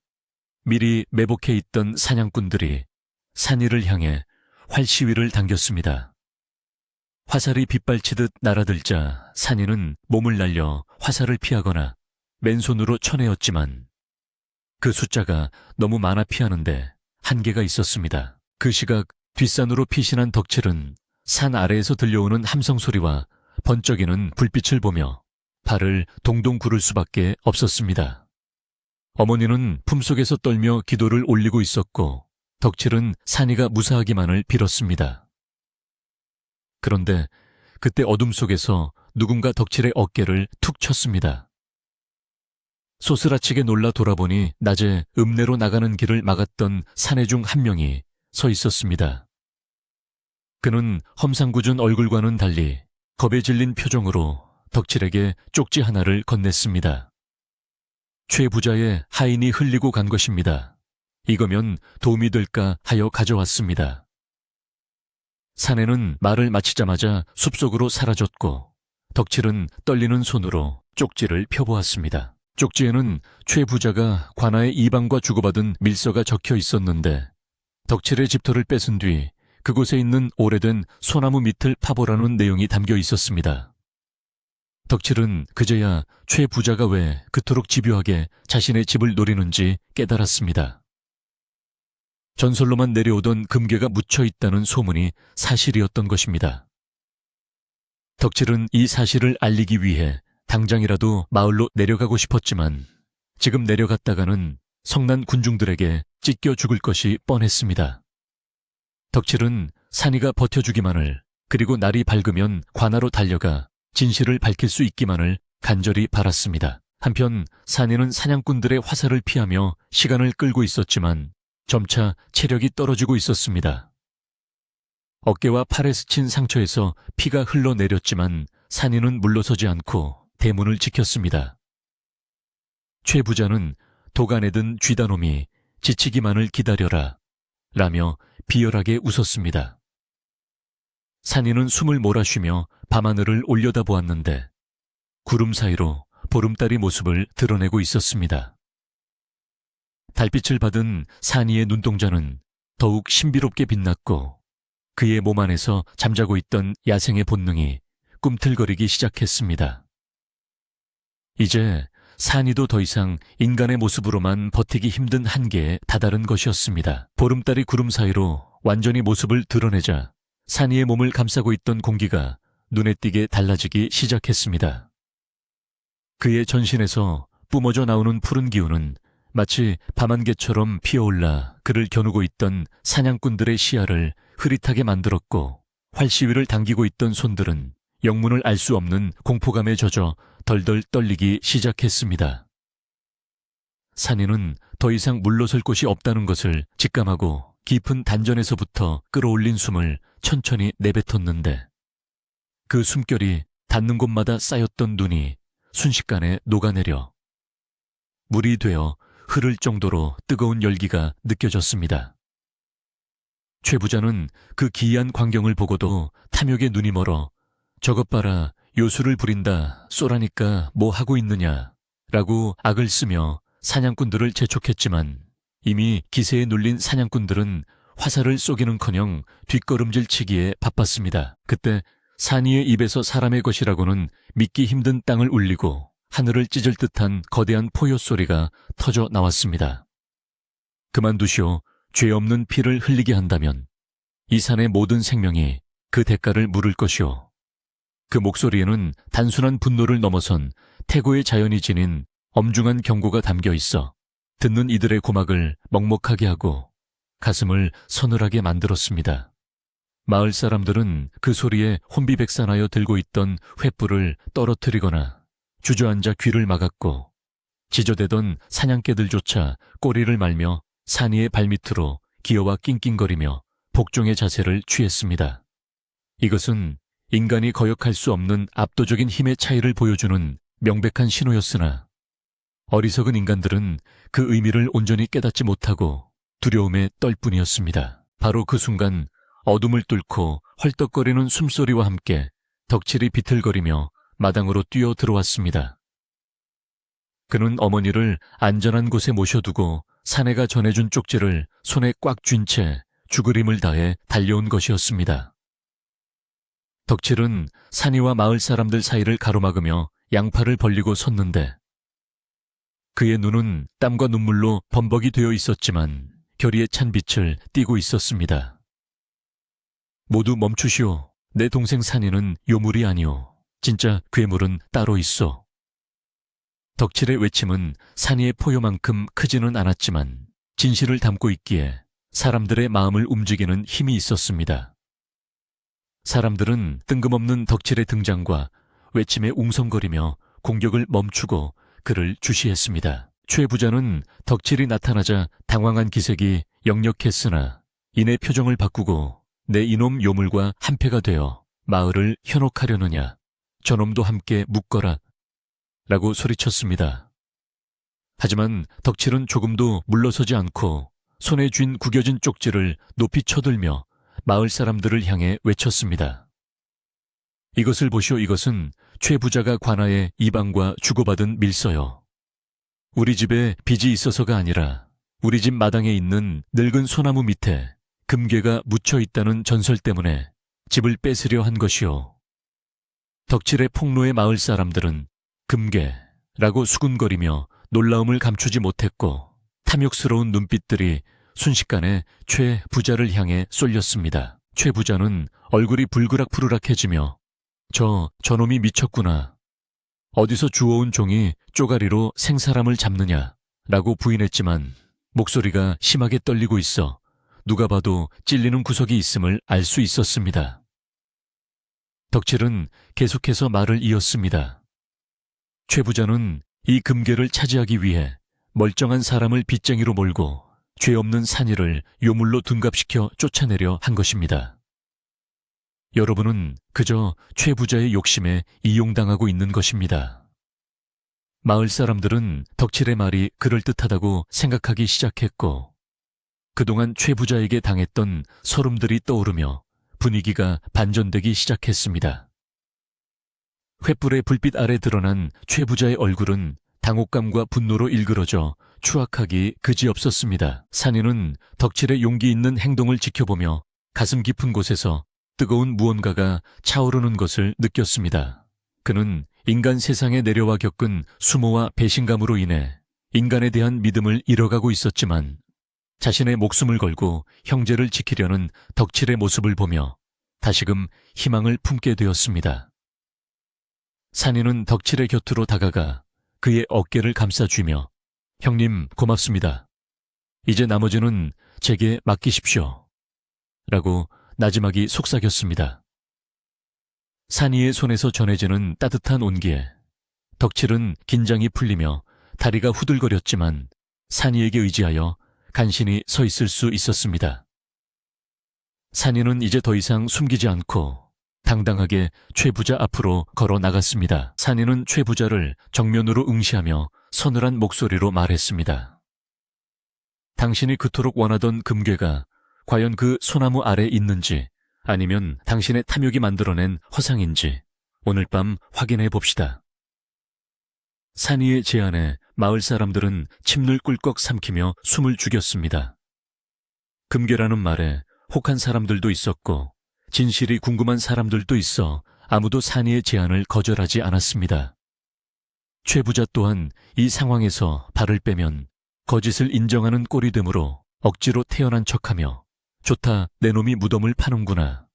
미리 매복해 있던 사냥꾼들이 산이를 향해 활시위를 당겼습니다. 화살이 빗발치듯 날아들자 산이는 몸을 날려 화살을 피하거나 맨손으로 쳐내었지만 그 숫자가 너무 많아 피하는데 한계가 있었습니다. 그 시각 뒷산으로 피신한 덕칠은 산 아래에서 들려오는 함성 소리와 번쩍이는 불빛을 보며 발을 동동 구를 수밖에 없었습니다. 어머니는 품속에서 떨며 기도를 올리고 있었고 덕칠은 산이가 무사하기만을 빌었습니다. 그런데 그때 어둠 속에서 누군가 덕칠의 어깨를 툭 쳤습니다. 소스라치게 놀라 돌아보니 낮에 읍내로 나가는 길을 막았던 사내 중 한 명이 서 있었습니다. 그는 험상궂은 얼굴과는 달리 겁에 질린 표정으로 덕칠에게 쪽지 하나를 건넸습니다. 최 부자의 하인이 흘리고 간 것입니다. 이거면 도움이 될까 하여 가져왔습니다. 사내는 말을 마치자마자 숲속으로 사라졌고 덕칠은 떨리는 손으로 쪽지를 펴보았습니다. 쪽지에는 최 부자가 관아의 이방과 주고받은 밀서가 적혀 있었는데 덕칠의 집터를 뺏은 뒤 그곳에 있는 오래된 소나무 밑을 파보라는 내용이 담겨 있었습니다. 덕칠은 그제야 최 부자가 왜 그토록 집요하게 자신의 집을 노리는지 깨달았습니다. 전설로만 내려오던 금괴가 묻혀 있다는 소문이 사실이었던 것입니다. 덕칠은 이 사실을 알리기 위해 당장이라도 마을로 내려가고 싶었지만 지금 내려갔다가는 성난 군중들에게 찢겨 죽을 것이 뻔했습니다. 덕칠은 산이가 버텨주기만을 그리고 날이 밝으면 관아로 달려가 진실을 밝힐 수 있기만을 간절히 바랐습니다. 한편 산이는 사냥꾼들의 화살을 피하며 시간을 끌고 있었지만 점차 체력이 떨어지고 있었습니다. 어깨와 팔에 스친 상처에서 피가 흘러내렸지만 산이는 물러서지 않고 대문을 지켰습니다. 최 부자는 도간에 든 쥐다놈이 지치기만을 기다려라 라며 비열하게 웃었습니다. 산이는 숨을 몰아쉬며 밤하늘을 올려다보았는데 구름 사이로 보름달이 모습을 드러내고 있었습니다. 달빛을 받은 산이의 눈동자는 더욱 신비롭게 빛났고 그의 몸 안에서 잠자고 있던 야생의 본능이 꿈틀거리기 시작했습니다. 이제 산이도 더 이상 인간의 모습으로만 버티기 힘든 한계에 다다른 것이었습니다. 보름달이 구름 사이로 완전히 모습을 드러내자 산이의 몸을 감싸고 있던 공기가 눈에 띄게 달라지기 시작했습니다. 그의 전신에서 뿜어져 나오는 푸른 기운은 마치 밤안개처럼 피어올라 그를 겨누고 있던 사냥꾼들의 시야를 흐릿하게 만들었고 활시위를 당기고 있던 손들은 영문을 알 수 없는 공포감에 젖어 덜덜 떨리기 시작했습니다. 산이는 더 이상 물러설 곳이 없다는 것을 직감하고 깊은 단전에서부터 끌어올린 숨을 천천히 내뱉었는데 그 숨결이 닿는 곳마다 쌓였던 눈이 순식간에 녹아내려 물이 되어 흐를 정도로 뜨거운 열기가 느껴졌습니다. 최 부자는 그 기이한 광경을 보고도 탐욕에 눈이 멀어 저것 봐라 요술을 부린다 쏘라니까 뭐 하고 있느냐 라고 악을 쓰며 사냥꾼들을 재촉했지만 이미 기세에 눌린 사냥꾼들은 화살을 쏘기는커녕 뒷걸음질치기에 바빴습니다. 그때 산이의 입에서 사람의 것이라고는 믿기 힘든 땅을 울리고 하늘을 찢을 듯한 거대한 포효 소리가 터져 나왔습니다. 그만두시오. 죄 없는 피를 흘리게 한다면 이 산의 모든 생명이 그 대가를 물을 것이오. 그 목소리에는 단순한 분노를 넘어선 태고의 자연이 지닌 엄중한 경고가 담겨 있어 듣는 이들의 고막을 먹먹하게 하고 가슴을 서늘하게 만들었습니다. 마을 사람들은 그 소리에 혼비백산하여 들고 있던 횃불을 떨어뜨리거나 주저앉아 귀를 막았고 지저대던 사냥개들조차 꼬리를 말며 산이의 발밑으로 기어와 낑낑거리며 복종의 자세를 취했습니다. 이것은 인간이 거역할 수 없는 압도적인 힘의 차이를 보여주는 명백한 신호였으나 어리석은 인간들은 그 의미를 온전히 깨닫지 못하고 두려움에 떨 뿐이었습니다. 바로 그 순간 어둠을 뚫고 헐떡거리는 숨소리와 함께 덕칠이 비틀거리며 마당으로 뛰어 들어왔습니다. 그는 어머니를 안전한 곳에 모셔두고 사내가 전해준 쪽지를 손에 꽉 쥔 채 죽을 힘을 다해 달려온 것이었습니다. 덕칠은 산이와 마을 사람들 사이를 가로막으며 양팔을 벌리고 섰는데 그의 눈은 땀과 눈물로 범벅이 되어 있었지만 결의에 찬 빛을 띠고 있었습니다. 모두 멈추시오. 내 동생 산이는 요물이 아니오. 진짜 괴물은 따로 있어. 덕칠의 외침은 산이의 포효만큼 크지는 않았지만 진실을 담고 있기에 사람들의 마음을 움직이는 힘이 있었습니다. 사람들은 뜬금없는 덕칠의 등장과 외침에 웅성거리며 공격을 멈추고 그를 주시했습니다. 최 부자는 덕칠이 나타나자 당황한 기색이 역력했으나 이내 표정을 바꾸고 내 이놈 요물과 한패가 되어 마을을 현혹하려느냐. 저놈도 함께 묶어라. 라고 소리쳤습니다. 하지만 덕칠은 조금도 물러서지 않고 손에 쥔 구겨진 쪽지를 높이 쳐들며 마을 사람들을 향해 외쳤습니다. 이것을 보시오. 이것은 최 부자가 관아에 이방과 주고받은 밀서요. 우리 집에 빚이 있어서가 아니라 우리 집 마당에 있는 늙은 소나무 밑에 금괴가 묻혀 있다는 전설 때문에 집을 뺏으려 한 것이요. 덕칠의 폭로의 마을 사람들은 금괴라고 수군거리며 놀라움을 감추지 못했고 탐욕스러운 눈빛들이 순식간에 최 부자를 향해 쏠렸습니다. 최 부자는 얼굴이 불그락푸르락해지며 저놈이 미쳤구나. 어디서 주워온 종이 쪼가리로 생사람을 잡느냐 라고 부인했지만 목소리가 심하게 떨리고 있어 누가 봐도 찔리는 구석이 있음을 알 수 있었습니다. 덕칠은 계속해서 말을 이었습니다. 최 부자는 이 금괴를 차지하기 위해 멀쩡한 사람을 빚쟁이로 몰고 죄 없는 산이를 요물로 둔갑시켜 쫓아내려 한 것입니다. 여러분은 그저 최 부자의 욕심에 이용당하고 있는 것입니다. 마을 사람들은 덕칠의 말이 그럴듯하다고 생각하기 시작했고 그동안 최 부자에게 당했던 서름들이 떠오르며 분위기가 반전되기 시작했습니다. 횃불의 불빛 아래 드러난 최 부자의 얼굴은 당혹감과 분노로 일그러져 추악하기 그지없었습니다. 산이는 덕칠의 용기 있는 행동을 지켜보며 가슴 깊은 곳에서 뜨거운 무언가가 차오르는 것을 느꼈습니다. 그는 인간 세상에 내려와 겪은 수모와 배신감으로 인해 인간에 대한 믿음을 잃어가고 있었지만 자신의 목숨을 걸고 형제를 지키려는 덕칠의 모습을 보며 다시금 희망을 품게 되었습니다. 산이는 덕칠의 곁으로 다가가 그의 어깨를 감싸주며 형님 고맙습니다. 이제 나머지는 제게 맡기십시오. 라고 나지막이 속삭였습니다. 산이의 손에서 전해지는 따뜻한 온기에 덕칠은 긴장이 풀리며 다리가 후들거렸지만 산이에게 의지하여 간신히 서 있을 수 있었습니다. 산이는 이제 더 이상 숨기지 않고 당당하게 최 부자 앞으로 걸어 나갔습니다. 산이는 최 부자를 정면으로 응시하며 서늘한 목소리로 말했습니다. 당신이 그토록 원하던 금괴가 과연 그 소나무 아래에 있는지 아니면 당신의 탐욕이 만들어낸 허상인지 오늘 밤 확인해 봅시다. 산이의 제안에 마을 사람들은 침을 꿀꺽 삼키며 숨을 죽였습니다. 금괴라는 말에 혹한 사람들도 있었고 진실이 궁금한 사람들도 있어 아무도 산이의 제안을 거절하지 않았습니다. 최 부자 또한 이 상황에서 발을 빼면 거짓을 인정하는 꼴이 되므로 억지로 태어난 척하며 좋다, 내 놈이 무덤을 파는구나.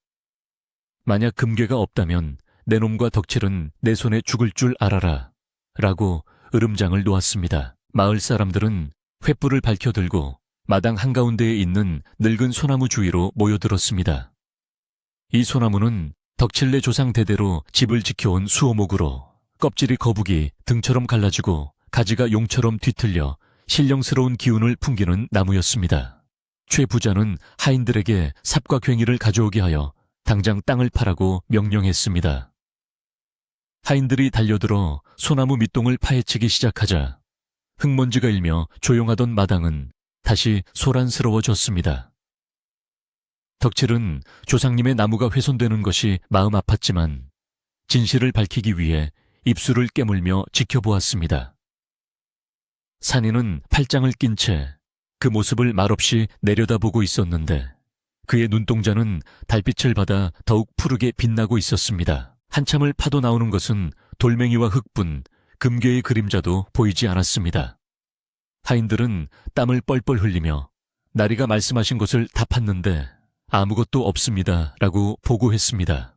만약 금괴가 없다면 내 놈과 덕칠은 내 손에 죽을 줄 알아라 라고 으름장을 놓았습니다. 마을 사람들은 횃불을 밝혀들고 마당 한가운데에 있는 늙은 소나무 주위로 모여들었습니다. 이 소나무는 덕칠네 조상 대대로 집을 지켜온 수호목으로 껍질이 거북이 등처럼 갈라지고 가지가 용처럼 뒤틀려 신령스러운 기운을 풍기는 나무였습니다. 최 부자는 하인들에게 삽과 괭이를 가져오게 하여 당장 땅을 파라고 명령했습니다. 하인들이 달려들어 소나무 밑동을 파헤치기 시작하자 흙먼지가 일며 조용하던 마당은 다시 소란스러워졌습니다. 덕칠은 조상님의 나무가 훼손되는 것이 마음 아팠지만 진실을 밝히기 위해 입술을 깨물며 지켜보았습니다. 산이는 팔짱을 낀 채 그 모습을 말없이 내려다보고 있었는데 그의 눈동자는 달빛을 받아 더욱 푸르게 빛나고 있었습니다. 한참을 파도 나오는 것은 돌멩이와 흙뿐 금괴의 그림자도 보이지 않았습니다. 하인들은 땀을 뻘뻘 흘리며 나리가 말씀하신 것을 다 팠는데 아무것도 없습니다 라고 보고했습니다.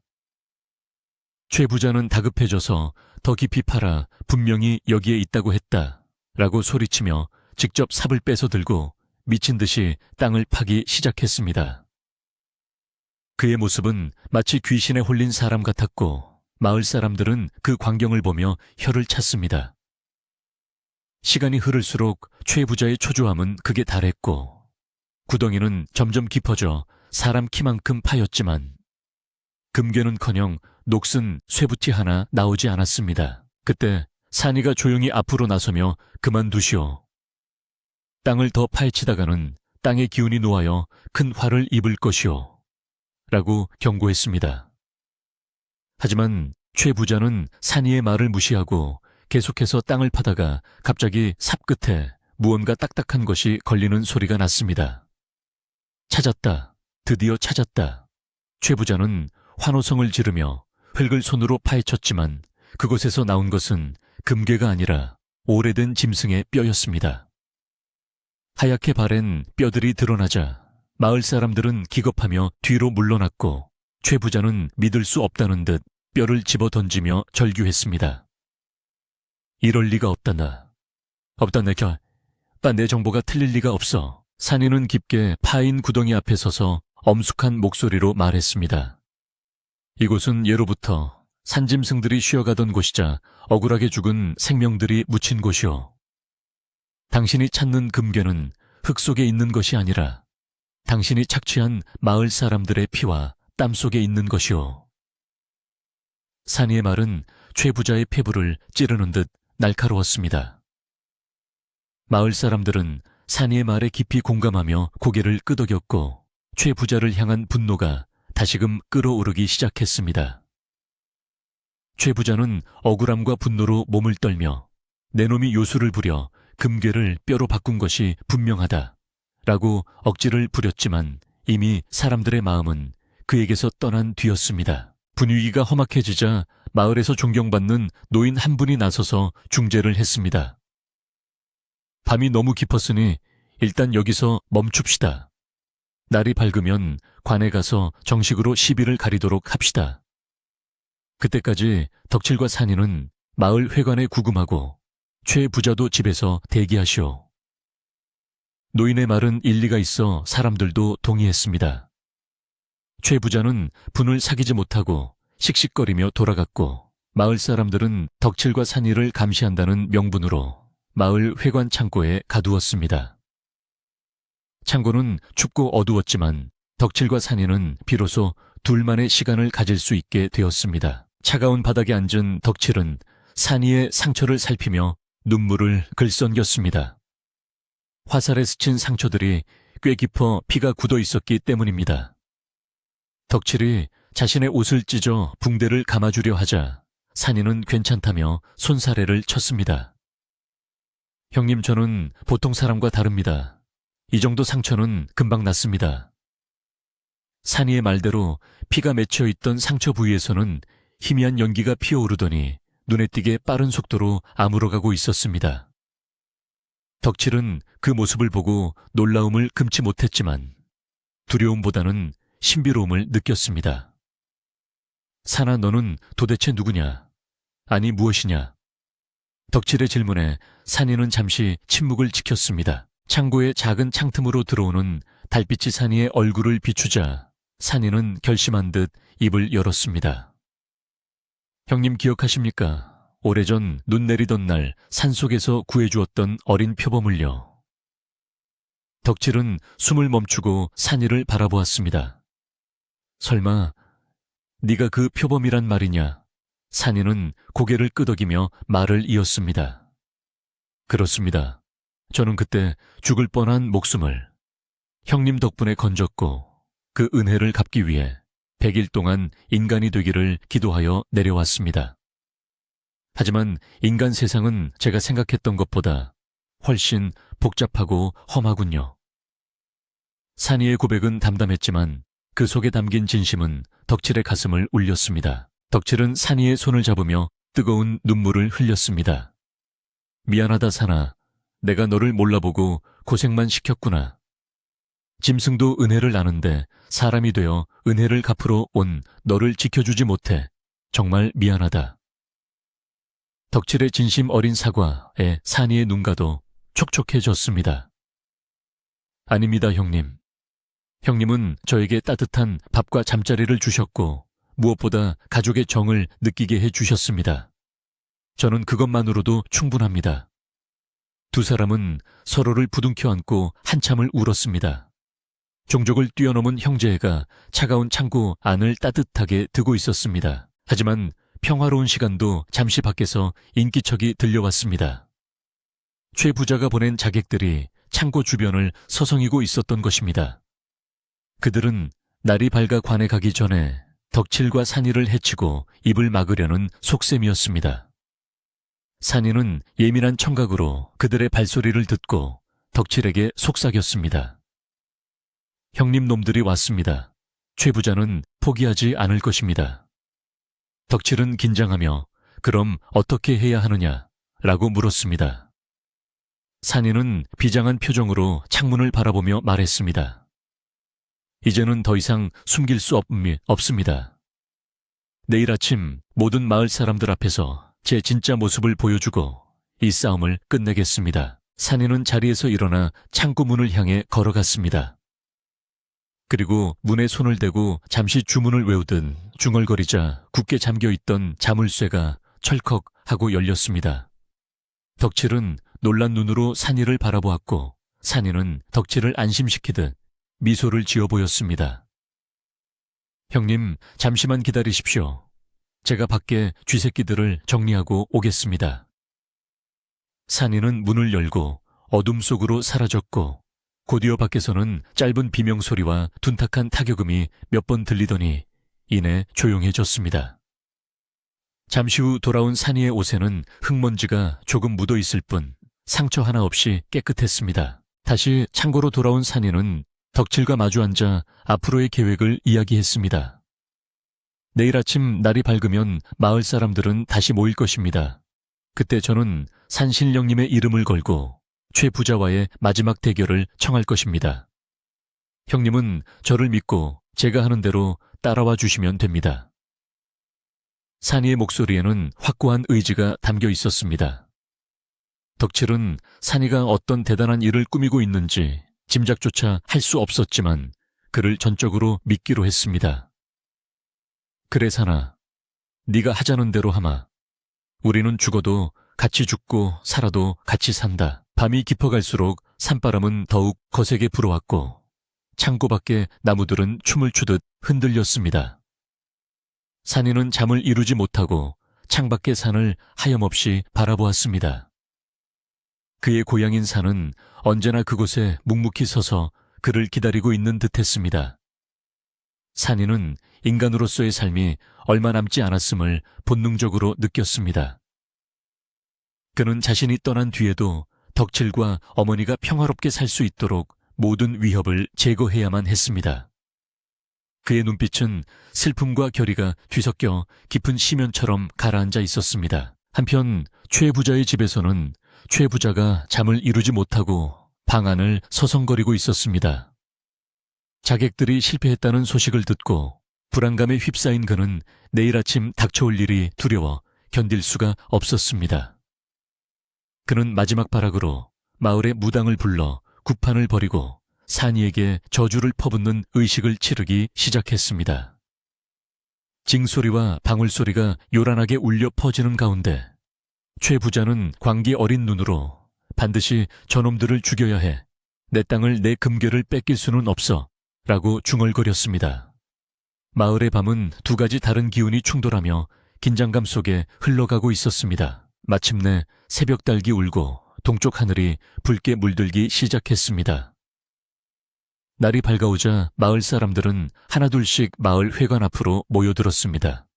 최 부자는 다급해져서 더 깊이 파라 분명히 여기에 있다고 했다 라고 소리치며 직접 삽을 빼서 들고 미친 듯이 땅을 파기 시작했습니다. 그의 모습은 마치 귀신에 홀린 사람 같았고 마을 사람들은 그 광경을 보며 혀를 찼습니다. 시간이 흐를수록 최 부자의 초조함은 극에 달했고 구덩이는 점점 깊어져 사람 키만큼 파였지만 금괴는커녕 녹슨 쇠붙이 하나 나오지 않았습니다. 그때 산이가 조용히 앞으로 나서며 그만두시오. 땅을 더 파헤치다가는 땅의 기운이 놓아여 큰 화를 입을 것이오. 라고 경고했습니다. 하지만 최 부자는 산이의 말을 무시하고 계속해서 땅을 파다가 갑자기 삽 끝에 무언가 딱딱한 것이 걸리는 소리가 났습니다. 찾았다. 드디어 찾았다. 최 부자는 환호성을 지르며 흙을 손으로 파헤쳤지만 그곳에서 나온 것은 금괴가 아니라 오래된 짐승의 뼈였습니다. 하얗게 바랜 뼈들이 드러나자 마을 사람들은 기겁하며 뒤로 물러났고 최 부자는 믿을 수 없다는 듯 뼈를 집어 던지며 절규했습니다. 이럴 리가 없다. 내 정보가 틀릴 리가 없어. 산이는 깊게 파인 구덩이 앞에 서서 엄숙한 목소리로 말했습니다. 이곳은 예로부터 산짐승들이 쉬어가던 곳이자 억울하게 죽은 생명들이 묻힌 곳이오. 당신이 찾는 금괴는 흙 속에 있는 것이 아니라 당신이 착취한 마을 사람들의 피와 땀 속에 있는 것이오. 산이의 말은 최 부자의 폐부를 찌르는 듯 날카로웠습니다. 마을 사람들은 산이의 말에 깊이 공감하며 고개를 끄덕였고 최 부자를 향한 분노가 다시금 끓어오르기 시작했습니다. 최 부자는 억울함과 분노로 몸을 떨며 내 놈이 요술을 부려 금괴를 뼈로 바꾼 것이 분명하다 라고 억지를 부렸지만 이미 사람들의 마음은 그에게서 떠난 뒤였습니다. 분위기가 험악해지자 마을에서 존경받는 노인 한 분이 나서서 중재를 했습니다. 밤이 너무 깊었으니 일단 여기서 멈춥시다. 날이 밝으면 관에 가서 정식으로 시비를 가리도록 합시다. 그때까지 덕칠과 산이는 마을 회관에 구금하고 최 부자도 집에서 대기하시오. 노인의 말은 일리가 있어 사람들도 동의했습니다. 최 부자는 분을 사귀지 못하고 씩씩거리며 돌아갔고 마을 사람들은 덕칠과 산이를 감시한다는 명분으로 마을 회관 창고에 가두었습니다. 창고는 춥고 어두웠지만 덕칠과 산이는 비로소 둘만의 시간을 가질 수 있게 되었습니다. 차가운 바닥에 앉은 덕칠은 산이의 상처를 살피며 눈물을 글썽겼습니다. 화살에 스친 상처들이 꽤 깊어 피가 굳어 있었기 때문입니다. 덕칠이 자신의 옷을 찢어 붕대를 감아주려 하자 산이는 괜찮다며 손사래를 쳤습니다. 형님, 저는 보통 사람과 다릅니다. 이 정도 상처는 금방 낫습니다. 산이의 말대로 피가 맺혀 있던 상처 부위에서는 희미한 연기가 피어오르더니 눈에 띄게 빠른 속도로 아물어가고 있었습니다. 덕칠은 그 모습을 보고 놀라움을 금치 못했지만 두려움보다는 신비로움을 느꼈습니다. 산아, 너는 도대체 누구냐? 아니, 무엇이냐? 덕칠의 질문에 산이는 잠시 침묵을 지켰습니다. 창고의 작은 창틈으로 들어오는 달빛이 산이의 얼굴을 비추자 산이는 결심한 듯 입을 열었습니다. 형님 기억하십니까? 오래전 눈 내리던 날 산속에서 구해주었던 어린 표범을요. 덕칠은 숨을 멈추고 산이를 바라보았습니다. 설마 네가 그 표범이란 말이냐? 산이는 고개를 끄덕이며 말을 이었습니다. 그렇습니다. 저는 그때 죽을 뻔한 목숨을 형님 덕분에 건졌고 그 은혜를 갚기 위해 100일 동안 인간이 되기를 기도하여 내려왔습니다. 하지만 인간 세상은 제가 생각했던 것보다 훨씬 복잡하고 험하군요. 산이의 고백은 담담했지만 그 속에 담긴 진심은 덕칠의 가슴을 울렸습니다. 덕칠은 산이의 손을 잡으며 뜨거운 눈물을 흘렸습니다. 미안하다 산아. 내가 너를 몰라보고 고생만 시켰구나. 짐승도 은혜를 나는데 사람이 되어 은혜를 갚으러 온 너를 지켜주지 못해 정말 미안하다. 덕칠의 진심 어린 사과에 산이의 눈가도 촉촉해졌습니다. 아닙니다, 형님. 형님은 저에게 따뜻한 밥과 잠자리를 주셨고 무엇보다 가족의 정을 느끼게 해주셨습니다. 저는 그것만으로도 충분합니다. 두 사람은 서로를 부둥켜 안고 한참을 울었습니다. 종족을 뛰어넘은 형제애가 차가운 창고 안을 따뜻하게 드고 있었습니다. 하지만 평화로운 시간도 잠시 밖에서 인기척이 들려왔습니다. 최 부자가 보낸 자객들이 창고 주변을 서성이고 있었던 것입니다. 그들은 날이 밝아 관에 가기 전에 덕칠과 산이를 해치고 입을 막으려는 속셈이었습니다. 산이는 예민한 청각으로 그들의 발소리를 듣고 덕칠에게 속삭였습니다. 형님 놈들이 왔습니다. 최 부자는 포기하지 않을 것입니다. 덕칠은 긴장하며 그럼 어떻게 해야 하느냐? 라고 물었습니다. 산이는 비장한 표정으로 창문을 바라보며 말했습니다. 이제는 더 이상 숨길 수 없습니다. 내일 아침 모든 마을 사람들 앞에서 제 진짜 모습을 보여주고 이 싸움을 끝내겠습니다. 산이는 자리에서 일어나 창고 문을 향해 걸어갔습니다. 그리고 문에 손을 대고 잠시 주문을 외우듯 중얼거리자 굳게 잠겨있던 자물쇠가 철컥 하고 열렸습니다. 덕칠은 놀란 눈으로 산이를 바라보았고 산이는 덕칠을 안심시키듯 미소를 지어 보였습니다. 형님, 잠시만 기다리십시오. 제가 밖에 쥐새끼들을 정리하고 오겠습니다. 산이는 문을 열고 어둠 속으로 사라졌고 곧이어 밖에서는 짧은 비명소리와 둔탁한 타격음이 몇 번 들리더니 이내 조용해졌습니다. 잠시 후 돌아온 산이의 옷에는 흙먼지가 조금 묻어 있을 뿐 상처 하나 없이 깨끗했습니다. 다시 창고로 돌아온 산이는 덕칠과 마주 앉아 앞으로의 계획을 이야기했습니다. 내일 아침 날이 밝으면 마을 사람들은 다시 모일 것입니다. 그때 저는 산신령님의 이름을 걸고 최 부자와의 마지막 대결을 청할 것입니다. 형님은 저를 믿고 제가 하는 대로 따라와 주시면 됩니다. 산이의 목소리에는 확고한 의지가 담겨 있었습니다. 덕칠은 산이가 어떤 대단한 일을 꾸미고 있는지 짐작조차 할 수 없었지만 그를 전적으로 믿기로 했습니다. 그래 산아, 네가 하자는 대로 하마. 우리는 죽어도 같이 죽고 살아도 같이 산다. 밤이 깊어갈수록 산바람은 더욱 거세게 불어왔고 창고 밖에 나무들은 춤을 추듯 흔들렸습니다. 산이는 잠을 이루지 못하고 창밖의 산을 하염없이 바라보았습니다. 그의 고향인 산은 언제나 그곳에 묵묵히 서서 그를 기다리고 있는 듯했습니다. 산이는 인간으로서의 삶이 얼마 남지 않았음을 본능적으로 느꼈습니다. 그는 자신이 떠난 뒤에도 덕칠과 어머니가 평화롭게 살 수 있도록 모든 위협을 제거해야만 했습니다. 그의 눈빛은 슬픔과 결의가 뒤섞여 깊은 심연처럼 가라앉아 있었습니다. 한편 최 부자의 집에서는 최 부자가 잠을 이루지 못하고 방 안을 서성거리고 있었습니다. 자객들이 실패했다는 소식을 듣고 불안감에 휩싸인 그는 내일 아침 닥쳐올 일이 두려워 견딜 수가 없었습니다. 그는 마지막 발악으로 마을의 무당을 불러 구판을 벌이고 산이에게 저주를 퍼붓는 의식을 치르기 시작했습니다. 징소리와 방울소리가 요란하게 울려 퍼지는 가운데 최 부자는 광기 어린 눈으로 반드시 저놈들을 죽여야 해. 내 땅을 내 금괴를 뺏길 수는 없어. 라고 중얼거렸습니다. 마을의 밤은 두 가지 다른 기운이 충돌하며 긴장감 속에 흘러가고 있었습니다. 마침내 새벽 달기 울고 동쪽 하늘이 붉게 물들기 시작했습니다. 날이 밝아오자 마을 사람들은 하나둘씩 마을 회관 앞으로 모여들었습니다.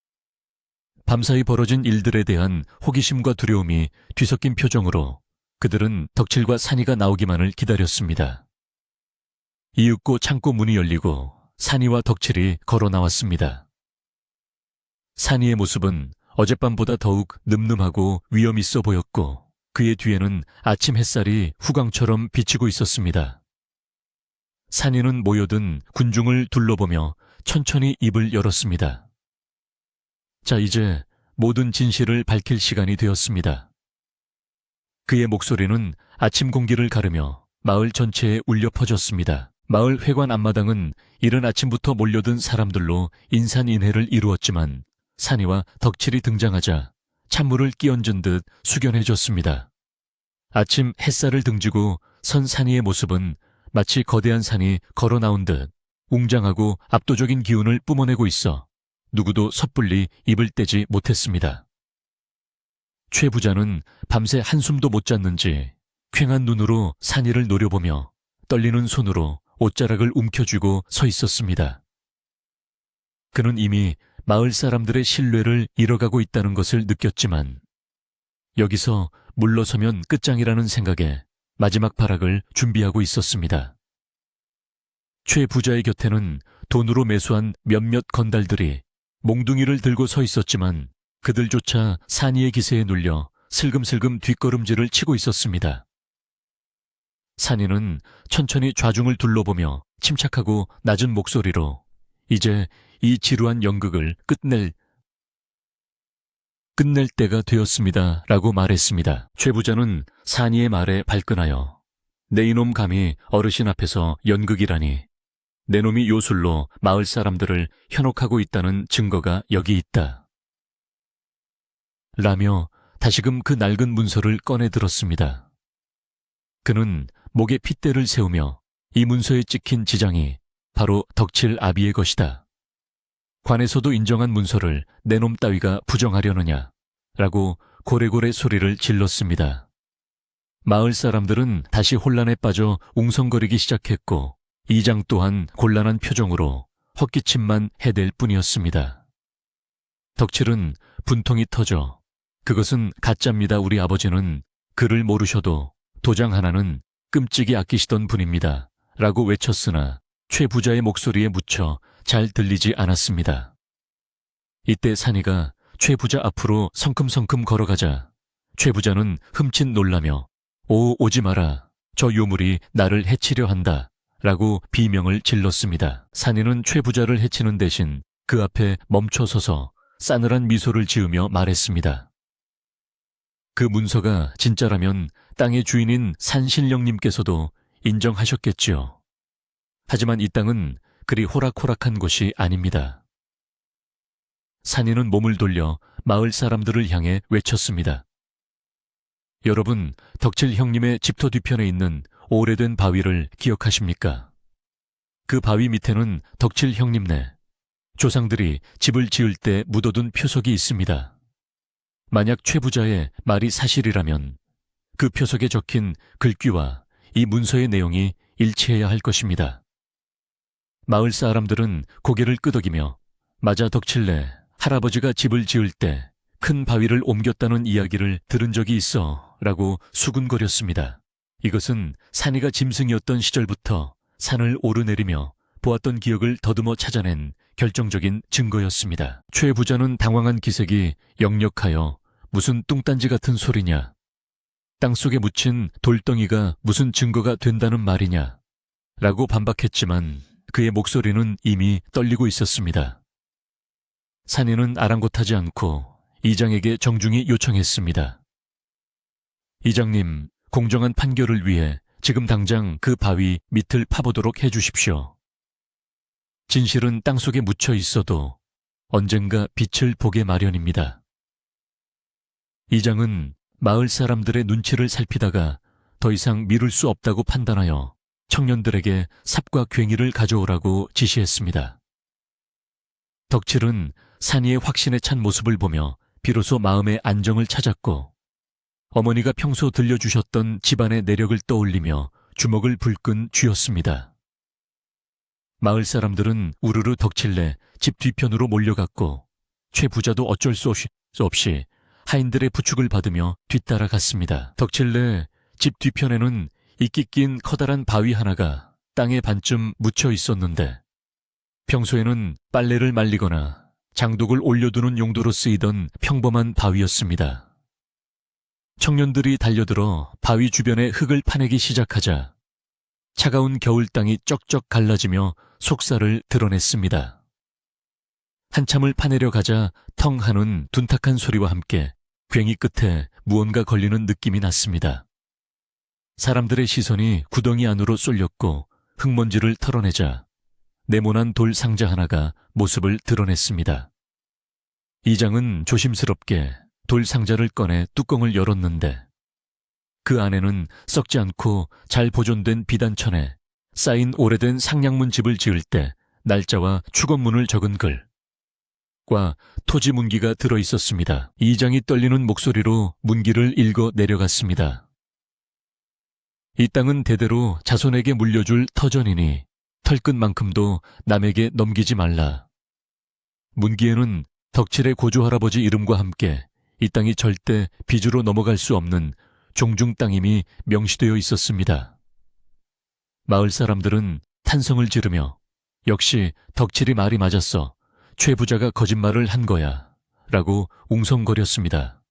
밤사이 벌어진 일들에 대한 호기심과 두려움이 뒤섞인 표정으로 그들은 덕칠과 산이가 나오기만을 기다렸습니다. 이윽고 창고 문이 열리고 산이와 덕칠이 걸어 나왔습니다. 산이의 모습은 어젯밤보다 더욱 늠름하고 위험 있어 보였고 그의 뒤에는 아침 햇살이 후광처럼 비치고 있었습니다. 산이는 모여든 군중을 둘러보며 천천히 입을 열었습니다. 자, 이제 모든 진실을 밝힐 시간이 되었습니다. 그의 목소리는 아침 공기를 가르며 마을 전체에 울려 퍼졌습니다. 마을 회관 앞마당은 이른 아침부터 몰려든 사람들로 인산인해를 이루었지만 산이와 덕칠이 등장하자 찬물을 끼얹은 듯 숙연해졌습니다. 아침 햇살을 등지고 선 산이의 모습은 마치 거대한 산이 걸어 나온 듯 웅장하고 압도적인 기운을 뿜어내고 있어 누구도 섣불리 입을 떼지 못했습니다. 최 부자는 밤새 한숨도 못 잤는지 퀭한 눈으로 산이를 노려보며 떨리는 손으로 옷자락을 움켜쥐고 서 있었습니다. 그는 이미 마을 사람들의 신뢰를 잃어가고 있다는 것을 느꼈지만 여기서 물러서면 끝장이라는 생각에 마지막 발악을 준비하고 있었습니다. 최 부자의 곁에는 돈으로 매수한 몇몇 건달들이 몽둥이를 들고 서 있었지만 그들조차 산이의 기세에 눌려 슬금슬금 뒷걸음질을 치고 있었습니다. 산이는 천천히 좌중을 둘러보며 침착하고 낮은 목소리로 이제 이 지루한 연극을 끝낼 때가 되었습니다. 라고 말했습니다. 최 부자는 산이의 말에 발끈하여 내 이놈 감히 어르신 앞에서 연극이라니 내 놈이 요술로 마을 사람들을 현혹하고 있다는 증거가 여기 있다. 라며 다시금 그 낡은 문서를 꺼내 들었습니다. 그는 목에 핏대를 세우며 이 문서에 찍힌 지장이 바로 덕칠 아비의 것이다. 관에서도 인정한 문서를 내 놈 따위가 부정하려느냐 라고 고래고래 소리를 질렀습니다. 마을 사람들은 다시 혼란에 빠져 웅성거리기 시작했고 이장 또한 곤란한 표정으로 헛기침만 해댈 뿐이었습니다. 덕칠은 분통이 터져 그것은 가짜입니다. 우리 아버지는 그를 모르셔도 도장 하나는 끔찍이 아끼시던 분입니다. 라고 외쳤으나 최 부자의 목소리에 묻혀 잘 들리지 않았습니다. 이때 산이가 최 부자 앞으로 성큼성큼 걸어가자 최 부자는 흠칫 놀라며 오지 마라. 저 요물이 나를 해치려 한다. 라고 비명을 질렀습니다. 산이는 최 부자를 해치는 대신 그 앞에 멈춰서서 싸늘한 미소를 지으며 말했습니다. 그 문서가 진짜라면 땅의 주인인 산신령님께서도 인정하셨겠지요. 하지만 이 땅은 그리 호락호락한 곳이 아닙니다. 산이는 몸을 돌려 마을 사람들을 향해 외쳤습니다. 여러분, 덕칠 형님의 집터 뒤편에 있는 오래된 바위를 기억하십니까? 그 바위 밑에는 덕칠 형님네 조상들이 집을 지을 때 묻어둔 표석이 있습니다. 만약 최 부자의 말이 사실이라면 그 표석에 적힌 글귀와 이 문서의 내용이 일치해야 할 것입니다. 마을 사람들은 고개를 끄덕이며 맞아 덕칠네 할아버지가 집을 지을 때 큰 바위를 옮겼다는 이야기를 들은 적이 있어 라고 수군거렸습니다. 이것은 산이가 짐승이었던 시절부터 산을 오르내리며 보았던 기억을 더듬어 찾아낸 결정적인 증거였습니다. 최 부자는 당황한 기색이 역력하여 무슨 뚱딴지 같은 소리냐, 땅속에 묻힌 돌덩이가 무슨 증거가 된다는 말이냐 라고 반박했지만 그의 목소리는 이미 떨리고 있었습니다. 산이는 아랑곳하지 않고 이장에게 정중히 요청했습니다. 이장님, 공정한 판결을 위해 지금 당장 그 바위 밑을 파보도록 해주십시오. 진실은 땅속에 묻혀 있어도 언젠가 빛을 보게 마련입니다. 이장은 마을 사람들의 눈치를 살피다가 더 이상 미룰 수 없다고 판단하여 청년들에게 삽과 괭이를 가져오라고 지시했습니다. 덕칠은 산이의 확신에 찬 모습을 보며 비로소 마음의 안정을 찾았고 어머니가 평소 들려주셨던 집안의 내력을 떠올리며 주먹을 불끈 쥐었습니다. 마을 사람들은 우르르 덕칠내 집 뒤편으로 몰려갔고 최 부자도 어쩔 수 없이 하인들의 부축을 받으며 뒤따라 갔습니다. 덕칠내 집 뒤편에는 이끼 낀 커다란 바위 하나가 땅에 반쯤 묻혀 있었는데 평소에는 빨래를 말리거나 장독을 올려두는 용도로 쓰이던 평범한 바위였습니다. 청년들이 달려들어 바위 주변의 흙을 파내기 시작하자 차가운 겨울 땅이 쩍쩍 갈라지며 속살을 드러냈습니다. 한참을 파내려 가자 텅 하는 둔탁한 소리와 함께 괭이 끝에 무언가 걸리는 느낌이 났습니다. 사람들의 시선이 구덩이 안으로 쏠렸고 흙먼지를 털어내자 네모난 돌 상자 하나가 모습을 드러냈습니다. 이장은 조심스럽게 돌 상자를 꺼내 뚜껑을 열었는데 그 안에는 썩지 않고 잘 보존된 비단천에 쌓인 오래된 상량문 집을 지을 때 날짜와 축원문을 적은 글과 토지 문기가 들어있었습니다. 이장이 떨리는 목소리로 문기를 읽어 내려갔습니다. 이 땅은 대대로 자손에게 물려줄 터전이니 털끝만큼도 남에게 넘기지 말라. 문기에는 덕칠의 고조할아버지 이름과 함께 이 땅이 절대 빚으로 넘어갈 수 없는 종중 땅임이 명시되어 있었습니다. 마을 사람들은 탄성을 지르며 역시 덕칠이 말이 맞았어. 최 부자가 거짓말을 한 거야 라고 웅성거렸습니다.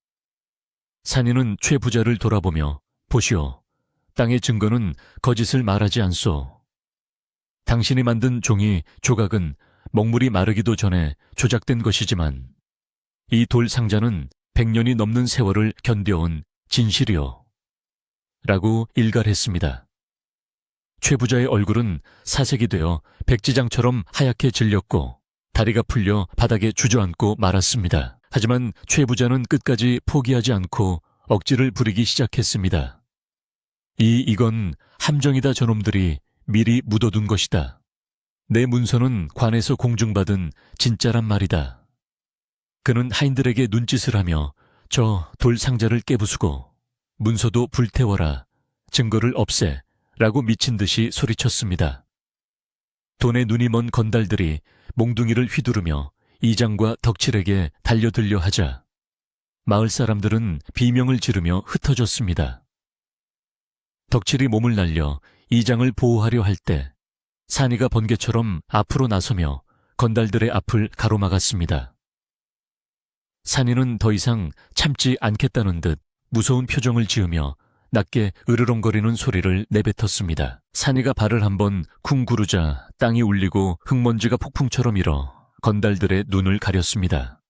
산이는 최 부자를 돌아보며 보시오. 땅의 증거는 거짓을 말하지 않소. 당신이 만든 종이 조각은 먹물이 마르기도 전에 조작된 것이지만 이 돌 상자는 100년이 넘는 세월을 견뎌온 진실이요. 라고 일갈했습니다. 최 부자의 얼굴은 사색이 되어 백지장처럼 하얗게 질렸고 다리가 풀려 바닥에 주저앉고 말았습니다. 하지만 최 부자는 끝까지 포기하지 않고 억지를 부리기 시작했습니다. 이건 함정이다. 저놈들이 미리 묻어둔 것이다. 내 문서는 관에서 공증받은 진짜란 말이다. 그는 하인들에게 눈짓을 하며 저 돌 상자를 깨부수고 문서도 불태워라. 증거를 없애. 라고 미친 듯이 소리쳤습니다. 돈에 눈이 먼 건달들이 몽둥이를 휘두르며 이장과 덕칠에게 달려들려 하자 마을 사람들은 비명을 지르며 흩어졌습니다. 덕칠이 몸을 날려 이장을 보호하려 할 때 산이가 번개처럼 앞으로 나서며 건달들의 앞을 가로막았습니다. 산이는 더 이상 참지 않겠다는 듯 무서운 표정을 지으며 낮게 으르렁거리는 소리를 내뱉었습니다. 산이가 발을 한번 쿵 구르자 땅이 울리고 흙먼지가 폭풍처럼 일어 건달들의 눈을 가렸습니다.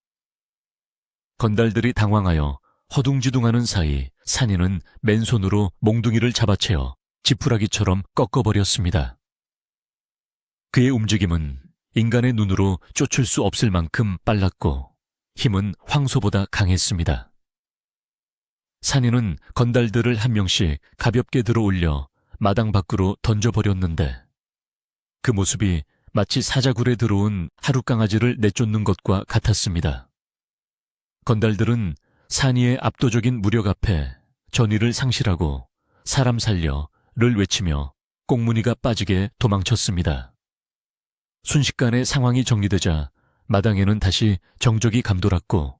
건달들이 당황하여 허둥지둥하는 사이 산이는 맨손으로 몽둥이를 잡아채어 지푸라기처럼 꺾어버렸습니다. 그의 움직임은 인간의 눈으로 쫓을 수 없을 만큼 빨랐고 힘은 황소보다 강했습니다. 산이는 건달들을 한 명씩 가볍게 들어올려 마당 밖으로 던져버렸는데 그 모습이 마치 사자굴에 들어온 하룻강아지를 내쫓는 것과 같았습니다. 건달들은 산이의 압도적인 무력 앞에 전의를 상실하고 사람 살려를 외치며 꽁무니가 빠지게 도망쳤습니다. 순식간에 상황이 정리되자 마당에는 다시 정적이 감돌았고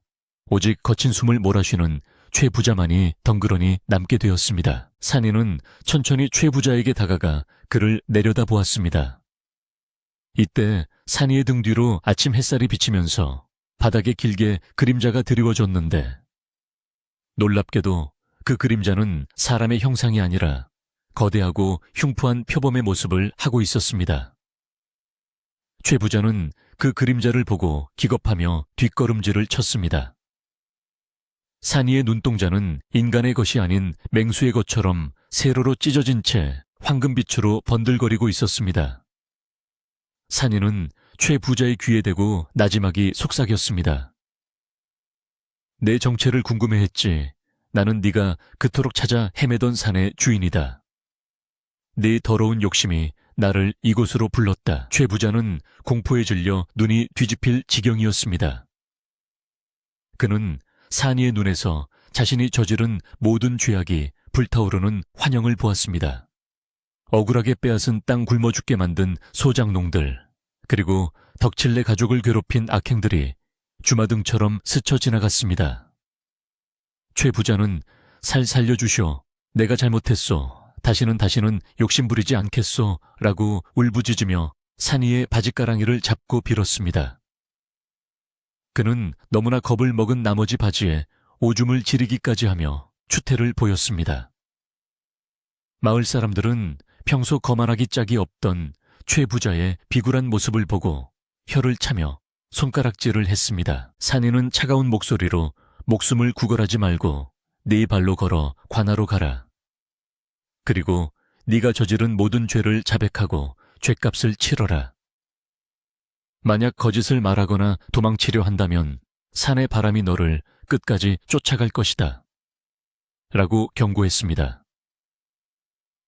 오직 거친 숨을 몰아쉬는 최 부자만이 덩그러니 남게 되었습니다. 산이는 천천히 최 부자에게 다가가 그를 내려다보았습니다. 이때 산이의 등 뒤로 아침 햇살이 비치면서 바닥에 길게 그림자가 드리워졌는데, 놀랍게도 그 그림자는 사람의 형상이 아니라 거대하고 흉포한 표범의 모습을 하고 있었습니다. 최 부자는 그 그림자를 보고 기겁하며 뒷걸음질을 쳤습니다. 산이의 눈동자는 인간의 것이 아닌 맹수의 것처럼 세로로 찢어진 채 황금빛으로 번들거리고 있었습니다. 산이는 최 부자의 귀에 대고 나지막이 속삭였습니다. 내 정체를 궁금해했지. 나는 네가 그토록 찾아 헤매던 산의 주인이다. 네 더러운 욕심이 나를 이곳으로 불렀다. 최 부자는 공포에 질려 눈이 뒤집힐 지경이었습니다. 그는 산이의 눈에서 자신이 저지른 모든 죄악이 불타오르는 환영을 보았습니다. 억울하게 빼앗은 땅 굶어 죽게 만든 소장농들, 그리고 덕칠레 가족을 괴롭힌 악행들이 주마등처럼 스쳐 지나갔습니다. 최 부자는 살 살려주시오. 내가 잘못했소. 다시는 욕심부리지 않겠소. 라고 울부짖으며 산이의 바짓가랑이를 잡고 빌었습니다. 그는 너무나 겁을 먹은 나머지 바지에 오줌을 지리기까지 하며 추태를 보였습니다. 마을 사람들은 평소 거만하기 짝이 없던 최 부자의 비굴한 모습을 보고 혀를 차며 손가락질을 했습니다. 산이는 차가운 목소리로 목숨을 구걸하지 말고 네 발로 걸어 관하로 가라. 그리고 네가 저지른 모든 죄를 자백하고 죄값을 치러라. 만약 거짓을 말하거나 도망치려 한다면 산의 바람이 너를 끝까지 쫓아갈 것이다. 라고 경고했습니다.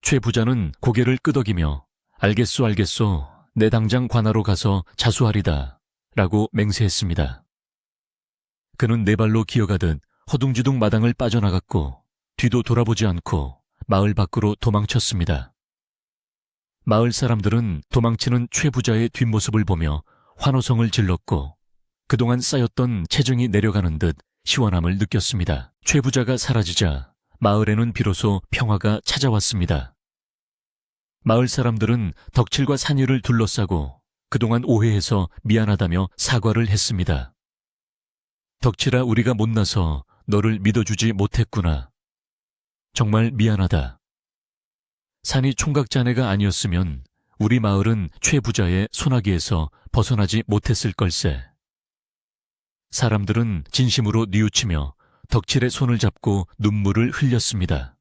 최 부자는 고개를 끄덕이며 알겠소 알겠소. 내 당장 관하로 가서 자수하리다. 라고 맹세했습니다. 그는 네 발로 기어가듯 허둥지둥 마당을 빠져나갔고 뒤도 돌아보지 않고 마을 밖으로 도망쳤습니다. 마을 사람들은 도망치는 최 부자의 뒷모습을 보며 환호성을 질렀고 그동안 쌓였던 체증이 내려가는 듯 시원함을 느꼈습니다. 최 부자가 사라지자 마을에는 비로소 평화가 찾아왔습니다. 마을 사람들은 덕칠과 산이를 둘러싸고 그동안 오해해서 미안하다며 사과를 했습니다. 덕칠아, 우리가 못나서 너를 믿어주지 못했구나. 정말 미안하다. 산이 총각자네가 아니었으면 우리 마을은 최 부자의 소나기에서 벗어나지 못했을 걸세. 사람들은 진심으로 뉘우치며 덕칠의 손을 잡고 눈물을 흘렸습니다.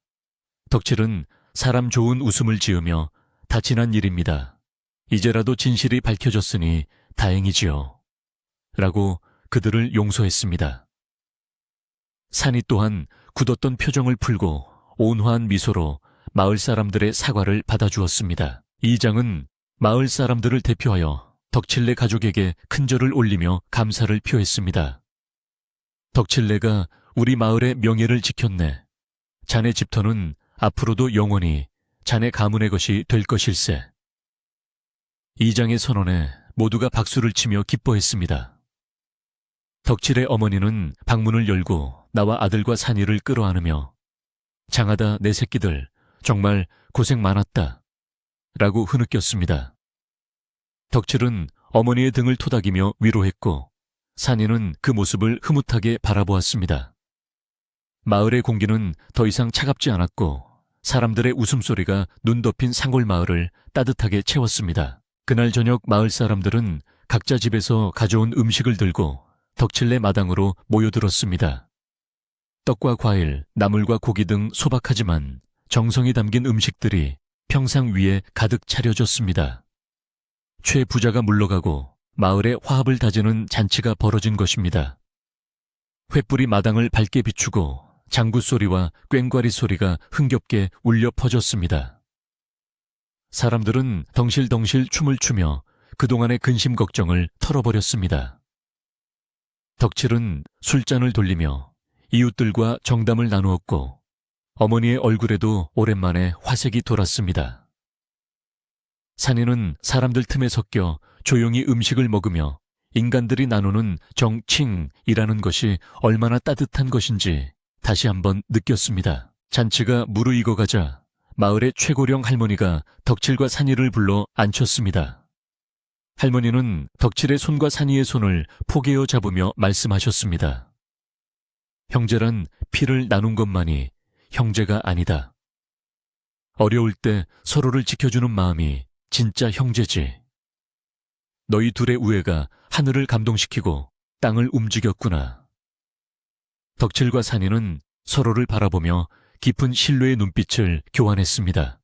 덕칠은 사람 좋은 웃음을 지으며 다 지난 일입니다. 이제라도 진실이 밝혀졌으니 다행이지요. 라고 그들을 용서했습니다. 산이 또한 굳었던 표정을 풀고 온화한 미소로 마을 사람들의 사과를 받아주었습니다. 이장은 마을 사람들을 대표하여 덕칠레 가족에게 큰절을 올리며 감사를 표했습니다. 덕칠레가 우리 마을의 명예를 지켰네. 자네 집터는 앞으로도 영원히 자네 가문의 것이 될 것일세. 이장의 선언에 모두가 박수를 치며 기뻐했습니다. 덕칠의 어머니는 방문을 열고 나와 아들과 산이를 끌어안으며 장하다 내 새끼들 정말 고생 많았다 라고 흐느꼈습니다. 덕칠은 어머니의 등을 토닥이며 위로했고 산이는 그 모습을 흐뭇하게 바라보았습니다. 마을의 공기는 더 이상 차갑지 않았고 사람들의 웃음소리가 눈 덮인 상골 마을을 따뜻하게 채웠습니다. 그날 저녁 마을 사람들은 각자 집에서 가져온 음식을 들고 덕칠레 마당으로 모여들었습니다. 떡과 과일, 나물과 고기 등 소박하지만 정성이 담긴 음식들이 평상 위에 가득 차려졌습니다. 최 부자가 물러가고 마을의 화합을 다지는 잔치가 벌어진 것입니다. 횃불이 마당을 밝게 비추고 장구 소리와 꽹과리 소리가 흥겹게 울려 퍼졌습니다. 사람들은 덩실덩실 춤을 추며 그동안의 근심 걱정을 털어버렸습니다. 덕칠은 술잔을 돌리며 이웃들과 정담을 나누었고 어머니의 얼굴에도 오랜만에 화색이 돌았습니다. 산이는 사람들 틈에 섞여 조용히 음식을 먹으며 인간들이 나누는 정칭이라는 것이 얼마나 따뜻한 것인지 다시 한번 느꼈습니다. 잔치가 무르익어 가자 마을의 최고령 할머니가 덕칠과 산이를 불러 앉혔습니다. 할머니는 덕칠의 손과 산이의 손을 포개어 잡으며 말씀하셨습니다. 형제란 피를 나눈 것만이 형제가 아니다. 어려울 때 서로를 지켜주는 마음이 진짜 형제지. 너희 둘의 우애가 하늘을 감동시키고 땅을 움직였구나. 덕칠과 산이는 서로를 바라보며 깊은 신뢰의 눈빛을 교환했습니다.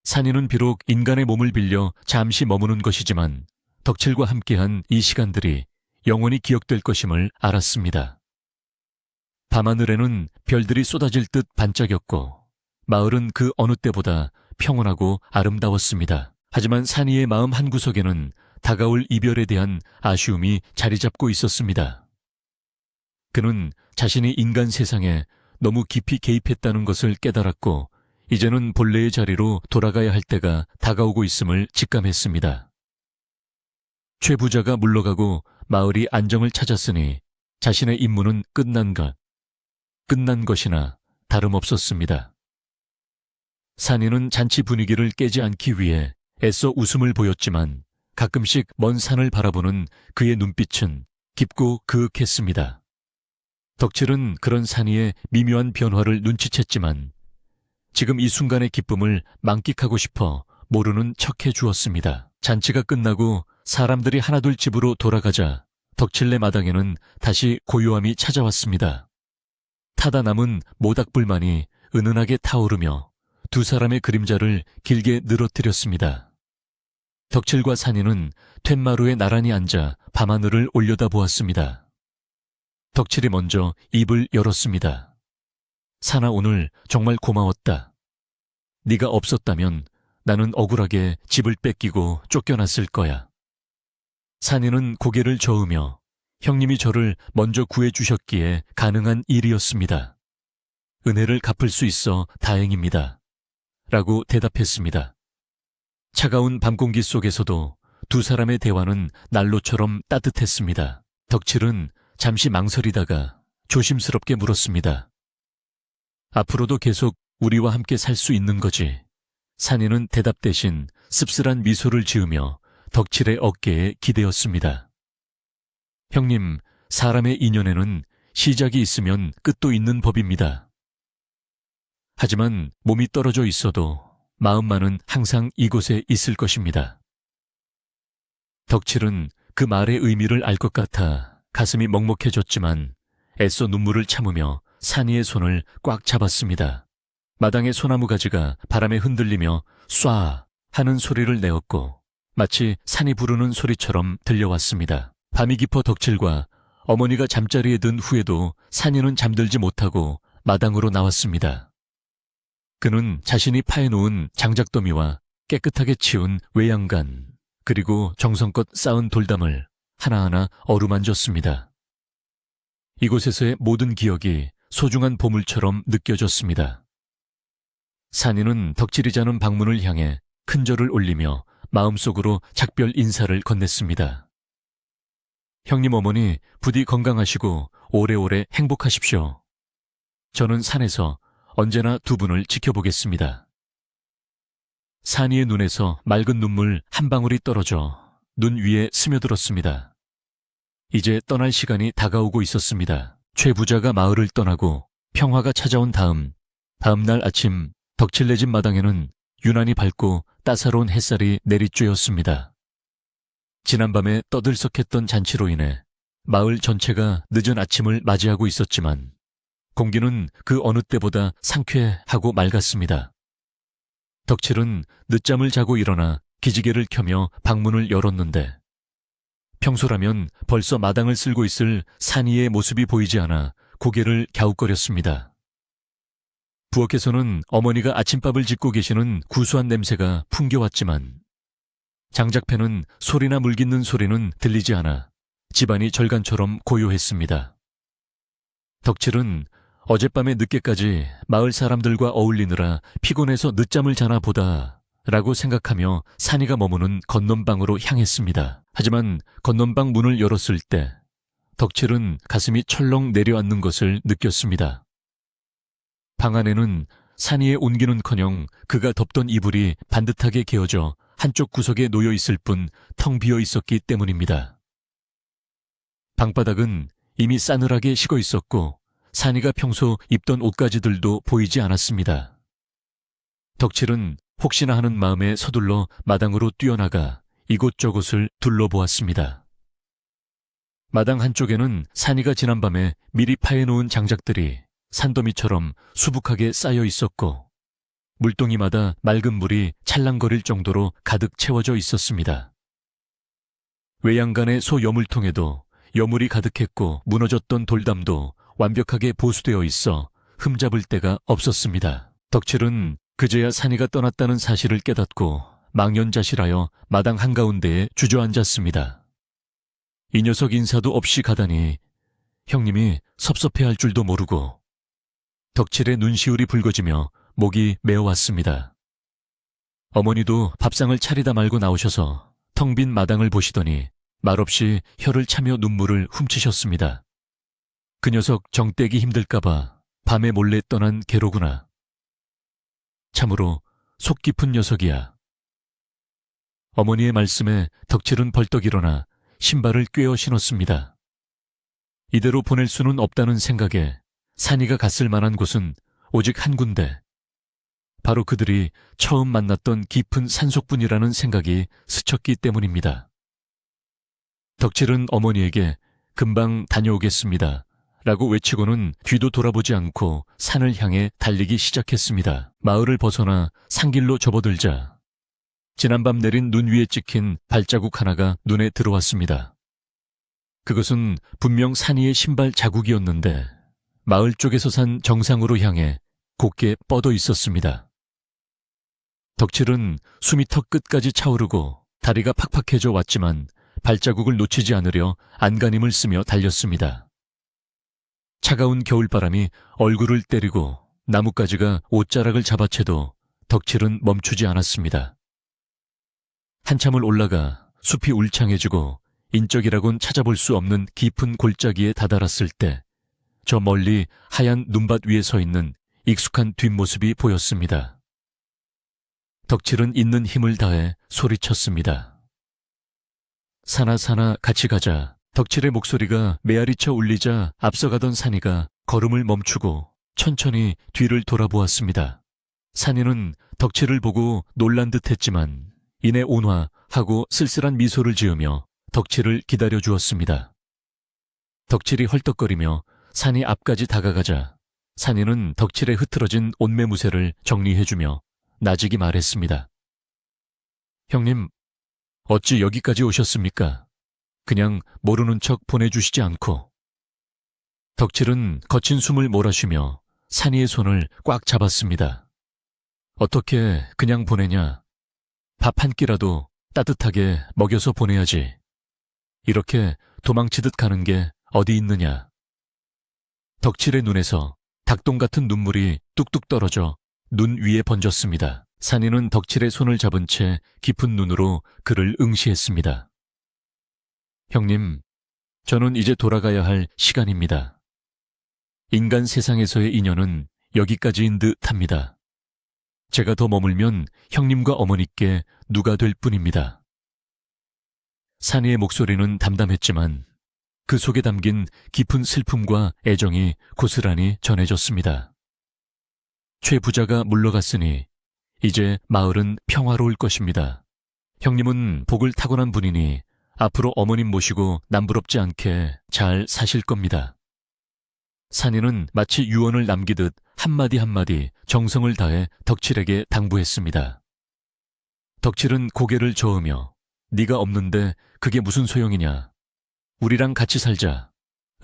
산이는 비록 인간의 몸을 빌려 잠시 머무는 것이지만 덕칠과 함께한 이 시간들이 영원히 기억될 것임을 알았습니다. 밤하늘에는 별들이 쏟아질 듯 반짝였고 마을은 그 어느 때보다 평온하고 아름다웠습니다. 하지만 산이의 마음 한구석에는 다가올 이별에 대한 아쉬움이 자리 잡고 있었습니다. 그는 자신이 인간 세상에 너무 깊이 개입했다는 것을 깨달았고 이제는 본래의 자리로 돌아가야 할 때가 다가오고 있음을 직감했습니다. 최 부자가 물러가고 마을이 안정을 찾았으니 자신의 임무는 끝난 것이나 다름없었습니다. 산이는 잔치 분위기를 깨지 않기 위해 애써 웃음을 보였지만 가끔씩 먼 산을 바라보는 그의 눈빛은 깊고 그윽했습니다. 덕칠은 그런 산이의 미묘한 변화를 눈치챘지만 지금 이 순간의 기쁨을 만끽하고 싶어 모르는 척해 주었습니다. 잔치가 끝나고 사람들이 하나둘 집으로 돌아가자 덕칠네 마당에는 다시 고요함이 찾아왔습니다. 타다 남은 모닥불만이 은은하게 타오르며 두 사람의 그림자를 길게 늘어뜨렸습니다. 덕칠과 산이는 툇마루에 나란히 앉아 밤하늘을 올려다보았습니다. 덕칠이 먼저 입을 열었습니다. 산아, 오늘 정말 고마웠다. 네가 없었다면 나는 억울하게 집을 뺏기고 쫓겨났을 거야. 산이는 고개를 저으며 형님이 저를 먼저 구해주셨기에 가능한 일이었습니다. 은혜를 갚을 수 있어 다행입니다. 라고 대답했습니다. 차가운 밤공기 속에서도 두 사람의 대화는 난로처럼 따뜻했습니다. 덕칠은 잠시 망설이다가 조심스럽게 물었습니다. 앞으로도 계속 우리와 함께 살 수 있는 거지? 산이는 대답 대신 씁쓸한 미소를 지으며 덕칠의 어깨에 기대었습니다. 형님, 사람의 인연에는 시작이 있으면 끝도 있는 법입니다. 하지만 몸이 떨어져 있어도 마음만은 항상 이곳에 있을 것입니다. 덕칠은 그 말의 의미를 알 것 같아 가슴이 먹먹해졌지만 애써 눈물을 참으며 산이의 손을 꽉 잡았습니다. 마당의 소나무 가지가 바람에 흔들리며 쏴 하는 소리를 내었고 마치 산이 부르는 소리처럼 들려왔습니다. 밤이 깊어 덕칠과 어머니가 잠자리에 든 후에도 산이는 잠들지 못하고 마당으로 나왔습니다. 그는 자신이 파해놓은 장작더미와 깨끗하게 치운 외양간 그리고 정성껏 쌓은 돌담을 하나하나 어루만졌습니다. 이곳에서의 모든 기억이 소중한 보물처럼 느껴졌습니다. 산이는 덕칠이 자는 방문을 향해 큰 절을 올리며 마음속으로 작별 인사를 건넸습니다. 형님 어머니 부디 건강하시고 오래오래 행복하십시오. 저는 산에서 언제나 두 분을 지켜보겠습니다. 산이의 눈에서 맑은 눈물 한 방울이 떨어져 눈 위에 스며들었습니다. 이제 떠날 시간이 다가오고 있었습니다. 최 부자가 마을을 떠나고 평화가 찾아온 다음 날 아침 덕칠네 집 마당에는 유난히 밝고 따사로운 햇살이 내리쬐었습니다. 지난밤에 떠들썩했던 잔치로 인해 마을 전체가 늦은 아침을 맞이하고 있었지만 공기는 그 어느 때보다 상쾌하고 맑았습니다. 덕칠은 늦잠을 자고 일어나 기지개를 켜며 방문을 열었는데 평소라면 벌써 마당을 쓸고 있을 산이의 모습이 보이지 않아 고개를 갸웃거렸습니다. 부엌에서는 어머니가 아침밥을 짓고 계시는 구수한 냄새가 풍겨왔지만 장작패는 소리나 물 깃는 소리는 들리지 않아 집안이 절간처럼 고요했습니다. 덕칠은 어젯밤에 늦게까지 마을 사람들과 어울리느라 피곤해서 늦잠을 자나 보다 라고 생각하며 산이가 머무는 건넌방으로 향했습니다. 하지만 건넌방 문을 열었을 때 덕칠은 가슴이 철렁 내려앉는 것을 느꼈습니다. 방 안에는 산이의 온기는커녕 그가 덮던 이불이 반듯하게 개어져 한쪽 구석에 놓여 있을 뿐 텅 비어 있었기 때문입니다. 방바닥은 이미 싸늘하게 식어 있었고 산이가 평소 입던 옷가지들도 보이지 않았습니다. 덕칠은 혹시나 하는 마음에 서둘러 마당으로 뛰어나가 이곳저곳을 둘러보았습니다. 마당 한쪽에는 산이가 지난밤에 미리 파해놓은 장작들이 산더미처럼 수북하게 쌓여 있었고 물동이마다 맑은 물이 찰랑거릴 정도로 가득 채워져 있었습니다. 외양간의 소 여물통에도 여물이 가득했고 무너졌던 돌담도 완벽하게 보수되어 있어 흠잡을 데가 없었습니다. 덕칠은 그제야 산이가 떠났다는 사실을 깨닫고 망연자실하여 마당 한가운데에 주저앉았습니다. 이 녀석 인사도 없이 가다니 형님이 섭섭해할 줄도 모르고 덕칠의 눈시울이 붉어지며 목이 메어왔습니다. 어머니도 밥상을 차리다 말고 나오셔서 텅 빈 마당을 보시더니 말없이 혀를 차며 눈물을 훔치셨습니다. 그 녀석 정 떼기 힘들까봐 밤에 몰래 떠난 개로구나. 참으로 속 깊은 녀석이야. 어머니의 말씀에 덕칠은 벌떡 일어나 신발을 꿰어 신었습니다. 이대로 보낼 수는 없다는 생각에 산이가 갔을 만한 곳은 오직 한 군데. 바로 그들이 처음 만났던 깊은 산속뿐이라는 생각이 스쳤기 때문입니다. 덕칠은 어머니에게 금방 다녀오겠습니다 라고 외치고는 뒤도 돌아보지 않고 산을 향해 달리기 시작했습니다. 마을을 벗어나 산길로 접어들자 지난밤 내린 눈 위에 찍힌 발자국 하나가 눈에 들어왔습니다. 그것은 분명 산이의 신발 자국이었는데 마을 쪽에서 산 정상으로 향해 곧게 뻗어 있었습니다. 덕칠은 숨이 턱 끝까지 차오르고 다리가 팍팍해져 왔지만 발자국을 놓치지 않으려 안간힘을 쓰며 달렸습니다. 차가운 겨울바람이 얼굴을 때리고 나뭇가지가 옷자락을 잡아채도 덕칠은 멈추지 않았습니다. 한참을 올라가 숲이 울창해지고 인적이라곤 찾아볼 수 없는 깊은 골짜기에 다다랐을 때 저 멀리 하얀 눈밭 위에 서 있는 익숙한 뒷모습이 보였습니다. 덕칠은 있는 힘을 다해 소리쳤습니다. 사나 사나 같이 가자. 덕칠의 목소리가 메아리쳐 울리자 앞서가던 산이가 걸음을 멈추고 천천히 뒤를 돌아보았습니다. 산이는 덕칠을 보고 놀란 듯 했지만 이내 온화하고 쓸쓸한 미소를 지으며 덕칠을 기다려 주었습니다. 덕칠이 헐떡거리며 산이 앞까지 다가가자 산이는 덕칠의 흐트러진 옷매무새를 정리해주며 나직이 말했습니다. 형님, 어찌 여기까지 오셨습니까? 그냥 모르는 척 보내주시지 않고. 덕칠은 거친 숨을 몰아쉬며 산이의 손을 꽉 잡았습니다. 어떻게 그냥 보내냐? 밥 한 끼라도 따뜻하게 먹여서 보내야지. 이렇게 도망치듯 가는 게 어디 있느냐. 덕칠의 눈에서 닭똥 같은 눈물이 뚝뚝 떨어져 눈 위에 번졌습니다. 산이는 덕칠의 손을 잡은 채 깊은 눈으로 그를 응시했습니다. 형님, 저는 이제 돌아가야 할 시간입니다. 인간 세상에서의 인연은 여기까지인 듯 합니다. 제가 더 머물면 형님과 어머니께 누가 될 뿐입니다. 산이의 목소리는 담담했지만 그 속에 담긴 깊은 슬픔과 애정이 고스란히 전해졌습니다. 최 부자가 물러갔으니 이제 마을은 평화로울 것입니다. 형님은 복을 타고난 분이니 앞으로 어머님 모시고 남부럽지 않게 잘 사실 겁니다. 산이는 마치 유언을 남기듯 한마디 한마디 정성을 다해 덕칠에게 당부했습니다. 덕칠은 고개를 저으며 네가 없는데 그게 무슨 소용이냐. 우리랑 같이 살자.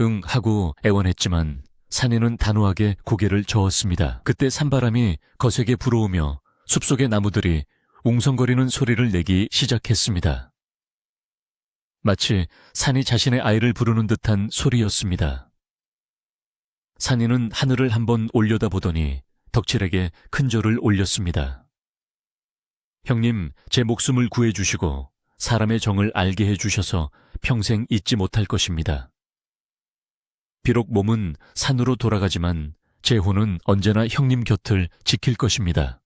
응 하고 애원했지만 산이는 단호하게 고개를 저었습니다. 그때 산바람이 거세게 불어오며 숲속의 나무들이 웅성거리는 소리를 내기 시작했습니다. 마치 산이 자신의 아이를 부르는 듯한 소리였습니다. 산이는 하늘을 한번 올려다보더니 덕칠에게 큰 절을 올렸습니다. 형님, 제 목숨을 구해주시고 사람의 정을 알게 해주셔서 평생 잊지 못할 것입니다. 비록 몸은 산으로 돌아가지만 재호는 언제나 형님 곁을 지킬 것입니다.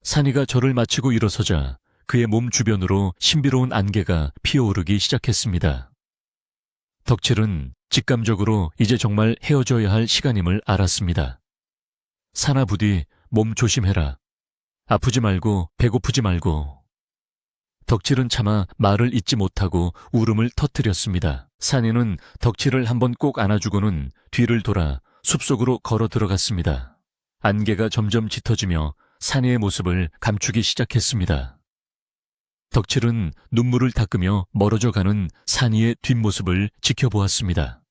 산이가 절을 마치고 일어서자 그의 몸 주변으로 신비로운 안개가 피어오르기 시작했습니다. 덕칠은 직감적으로 이제 정말 헤어져야 할 시간임을 알았습니다. 산아 부디 몸 조심해라. 아프지 말고 배고프지 말고. 덕칠은 차마 말을 잇지 못하고 울음을 터뜨렸습니다. 산이는 덕칠을 한번 꼭 안아주고는 뒤를 돌아 숲속으로 걸어 들어갔습니다. 안개가 점점 짙어지며 산이의 모습을 감추기 시작했습니다. 덕칠은 눈물을 닦으며 멀어져 가는 산이의 뒷모습을 지켜보았습니다.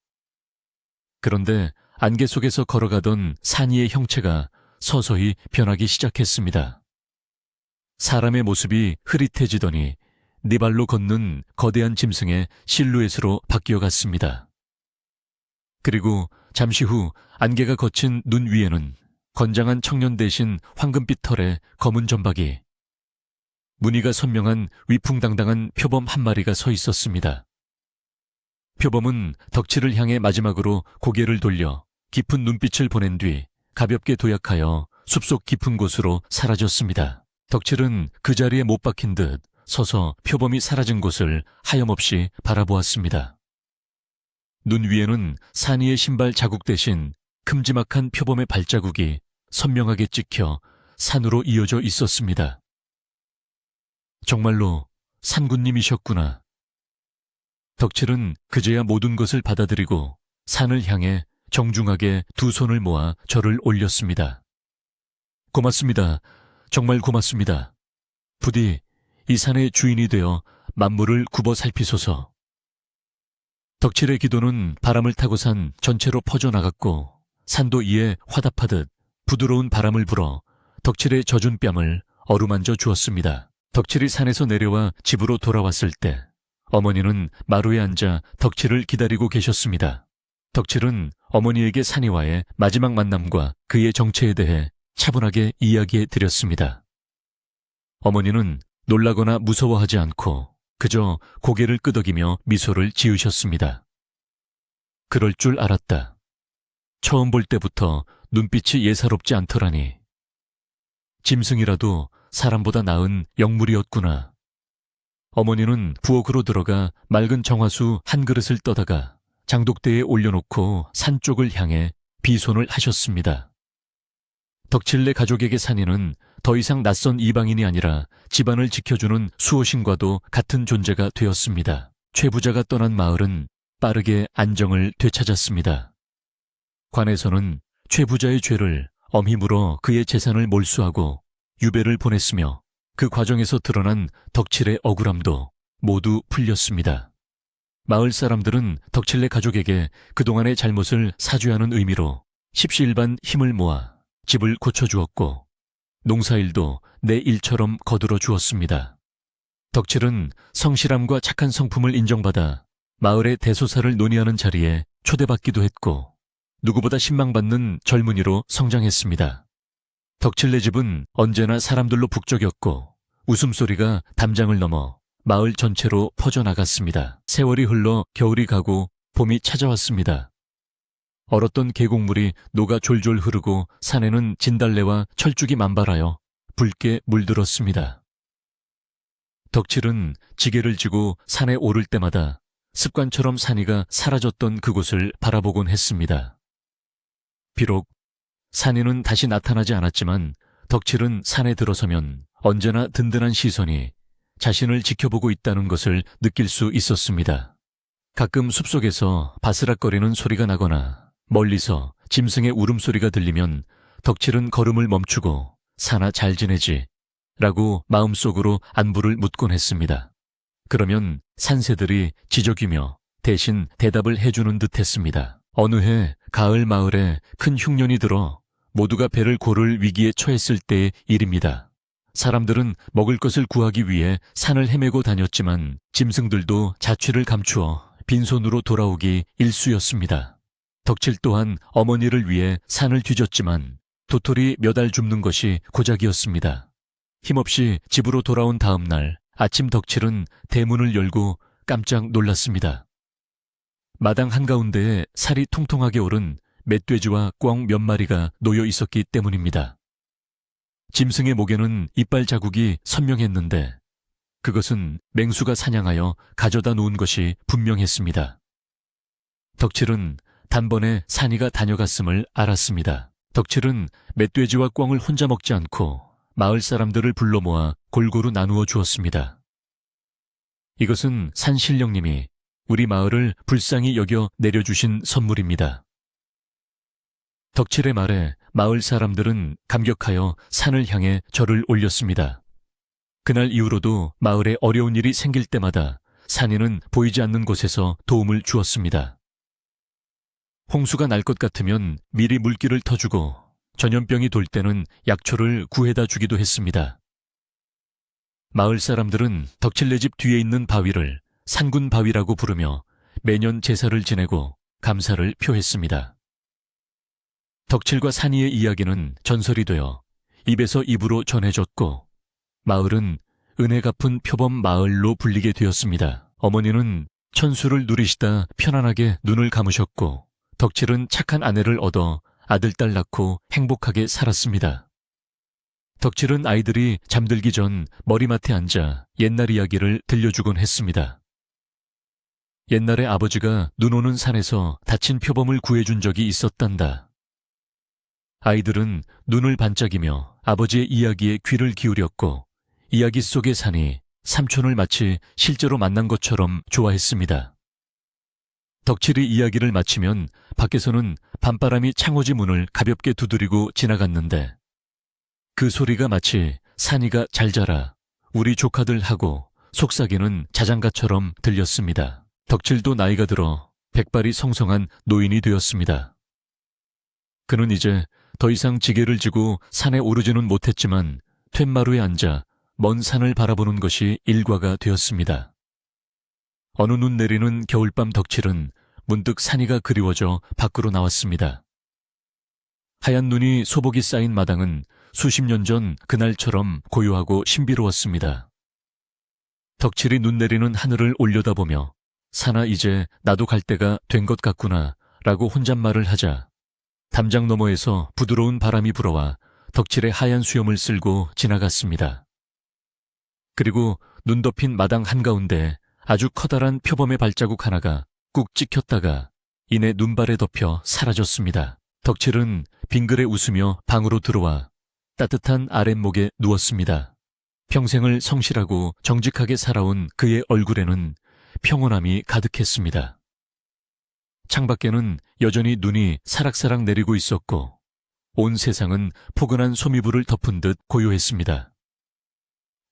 그런데 안개 속에서 걸어가던 산이의 형체가 서서히 변하기 시작했습니다. 사람의 모습이 흐릿해지더니 네 발로 걷는 거대한 짐승의 실루엣으로 바뀌어갔습니다. 그리고 잠시 후 안개가 거친 눈 위에는 건장한 청년 대신 황금빛 털의 검은 점박이, 무늬가 선명한 위풍당당한 표범 한 마리가 서 있었습니다. 표범은 덕칠을 향해 마지막으로 고개를 돌려 깊은 눈빛을 보낸 뒤 가볍게 도약하여 숲속 깊은 곳으로 사라졌습니다. 덕칠은 그 자리에 못 박힌 듯 서서 표범이 사라진 곳을 하염없이 바라보았습니다. 눈 위에는 산이의 신발 자국 대신 큼지막한 표범의 발자국이 선명하게 찍혀 산으로 이어져 있었습니다. 정말로 산군님이셨구나. 덕칠은 그제야 모든 것을 받아들이고 산을 향해 정중하게 두 손을 모아 절을 올렸습니다. 고맙습니다. 정말 고맙습니다. 부디 이 산의 주인이 되어 만물을 굽어 살피소서. 덕칠의 기도는 바람을 타고 산 전체로 퍼져나갔고 산도 이에 화답하듯 부드러운 바람을 불어 덕칠의 젖은 뺨을 어루만져 주었습니다. 덕칠이 산에서 내려와 집으로 돌아왔을 때 어머니는 마루에 앉아 덕칠을 기다리고 계셨습니다. 덕칠은 어머니에게 산이와의 마지막 만남과 그의 정체에 대해 차분하게 이야기해 드렸습니다. 어머니는 놀라거나 무서워하지 않고 그저 고개를 끄덕이며 미소를 지으셨습니다. 그럴 줄 알았다. 처음 볼 때부터 눈빛이 예사롭지 않더라니. 짐승이라도 사람보다 나은 영물이었구나. 어머니는 부엌으로 들어가 맑은 정화수 한 그릇을 떠다가 장독대에 올려놓고 산 쪽을 향해 비손을 하셨습니다. 덕칠네 가족에게 산이는 더 이상 낯선 이방인이 아니라 집안을 지켜주는 수호신과도 같은 존재가 되었습니다. 최 부자가 떠난 마을은 빠르게 안정을 되찾았습니다. 관에서는 최 부자의 죄를 엄히 물어 그의 재산을 몰수하고 유배를 보냈으며 그 과정에서 드러난 덕칠의 억울함도 모두 풀렸습니다. 마을 사람들은 덕칠네 가족에게 그동안의 잘못을 사죄하는 의미로 십시일반 힘을 모아 집을 고쳐주었고 농사일도 내 일처럼 거들어 주었습니다. 덕칠은 성실함과 착한 성품을 인정받아 마을의 대소사를 논의하는 자리에 초대받기도 했고 누구보다 신망받는 젊은이로 성장했습니다. 덕칠네 집은 언제나 사람들로 북적였고 웃음소리가 담장을 넘어 마을 전체로 퍼져나갔습니다. 세월이 흘러 겨울이 가고 봄이 찾아왔습니다. 얼었던 계곡물이 녹아 졸졸 흐르고 산에는 진달래와 철쭉이 만발하여 붉게 물들었습니다. 덕칠은 지게를 지고 산에 오를 때마다 습관처럼 산이가 사라졌던 그곳을 바라보곤 했습니다. 비록 산이는 다시 나타나지 않았지만 덕칠은 산에 들어서면 언제나 든든한 시선이 자신을 지켜보고 있다는 것을 느낄 수 있었습니다. 가끔 숲속에서 바스락거리는 소리가 나거나 멀리서 짐승의 울음소리가 들리면 덕칠은 걸음을 멈추고 산아 잘 지내지? 라고 마음속으로 안부를 묻곤 했습니다. 그러면 산새들이 지저귀며 대신 대답을 해주는 듯 했습니다. 어느 해 가을 마을에 큰 흉년이 들어 모두가 배를 고를 위기에 처했을 때의 일입니다. 사람들은 먹을 것을 구하기 위해 산을 헤매고 다녔지만 짐승들도 자취를 감추어 빈손으로 돌아오기 일쑤였습니다. 덕칠 또한 어머니를 위해 산을 뒤졌지만 도토리 몇 알 줍는 것이 고작이었습니다. 힘없이 집으로 돌아온 다음 날 아침 덕칠은 대문을 열고 깜짝 놀랐습니다. 마당 한가운데에 살이 통통하게 오른 멧돼지와 꿩 몇 마리가 놓여 있었기 때문입니다. 짐승의 목에는 이빨 자국이 선명했는데 그것은 맹수가 사냥하여 가져다 놓은 것이 분명했습니다. 덕칠은 단번에 산이가 다녀갔음을 알았습니다. 덕칠은 멧돼지와 꿩을 혼자 먹지 않고 마을 사람들을 불러 모아 골고루 나누어 주었습니다. 이것은 산신령님이 우리 마을을 불쌍히 여겨 내려주신 선물입니다. 덕칠의 말에 마을 사람들은 감격하여 산을 향해 절을 올렸습니다. 그날 이후로도 마을에 어려운 일이 생길 때마다 산이는 보이지 않는 곳에서 도움을 주었습니다. 홍수가 날 것 같으면 미리 물길을 터주고 전염병이 돌 때는 약초를 구해다 주기도 했습니다. 마을 사람들은 덕칠네 집 뒤에 있는 바위를 산군바위라고 부르며 매년 제사를 지내고 감사를 표했습니다. 덕칠과 산이의 이야기는 전설이 되어 입에서 입으로 전해졌고 마을은 은혜 갚은 표범 마을로 불리게 되었습니다. 어머니는 천수를 누리시다 편안하게 눈을 감으셨고 덕칠은 착한 아내를 얻어 아들, 딸 낳고 행복하게 살았습니다. 덕칠은 아이들이 잠들기 전 머리맡에 앉아 옛날 이야기를 들려주곤 했습니다. 옛날에 아버지가 눈 오는 산에서 다친 표범을 구해준 적이 있었단다. 아이들은 눈을 반짝이며 아버지의 이야기에 귀를 기울였고 이야기 속의 산이 삼촌을 마치 실제로 만난 것처럼 좋아했습니다. 덕칠이 이야기를 마치면 밖에서는 밤바람이 창호지 문을 가볍게 두드리고 지나갔는데 그 소리가 마치 산이가 잘 자라 우리 조카들 하고 속삭이는 자장가처럼 들렸습니다. 덕칠도 나이가 들어 백발이 성성한 노인이 되었습니다. 그는 이제 더 이상 지게를 지고 산에 오르지는 못했지만 툇마루에 앉아 먼 산을 바라보는 것이 일과가 되었습니다. 어느 눈 내리는 겨울밤 덕칠은 문득 산이가 그리워져 밖으로 나왔습니다. 하얀 눈이 소복이 쌓인 마당은 수십 년 전 그날처럼 고요하고 신비로웠습니다. 덕칠이 눈 내리는 하늘을 올려다보며 산아 이제 나도 갈 때가 된 것 같구나 라고 혼잣말을 하자 담장 너머에서 부드러운 바람이 불어와 덕칠의 하얀 수염을 쓸고 지나갔습니다. 그리고 눈 덮인 마당 한가운데 아주 커다란 표범의 발자국 하나가 꾹 찍혔다가 이내 눈발에 덮여 사라졌습니다. 덕칠은 빙그레 웃으며 방으로 들어와 따뜻한 아랫목에 누웠습니다. 평생을 성실하고 정직하게 살아온 그의 얼굴에는 평온함이 가득했습니다. 창밖에는 여전히 눈이 사락사락 내리고 있었고 온 세상은 포근한 소미불을 덮은 듯 고요했습니다.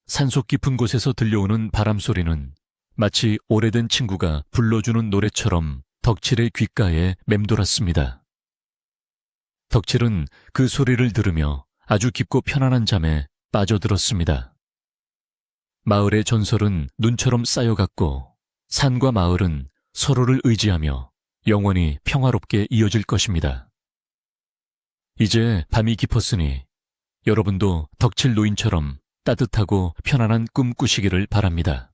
산속 깊은 곳에서 들려오는 바람소리는 마치 오래된 친구가 불러주는 노래처럼 덕칠의 귓가에 맴돌았습니다. 덕칠은 그 소리를 들으며 아주 깊고 편안한 잠에 빠져들었습니다. 마을의 전설은 눈처럼 쌓여갔고 산과 마을은 서로를 의지하며 영원히 평화롭게 이어질 것입니다. 이제 밤이 깊었으니 여러분도 덕칠 노인처럼 따뜻하고 편안한 꿈 꾸시기를 바랍니다.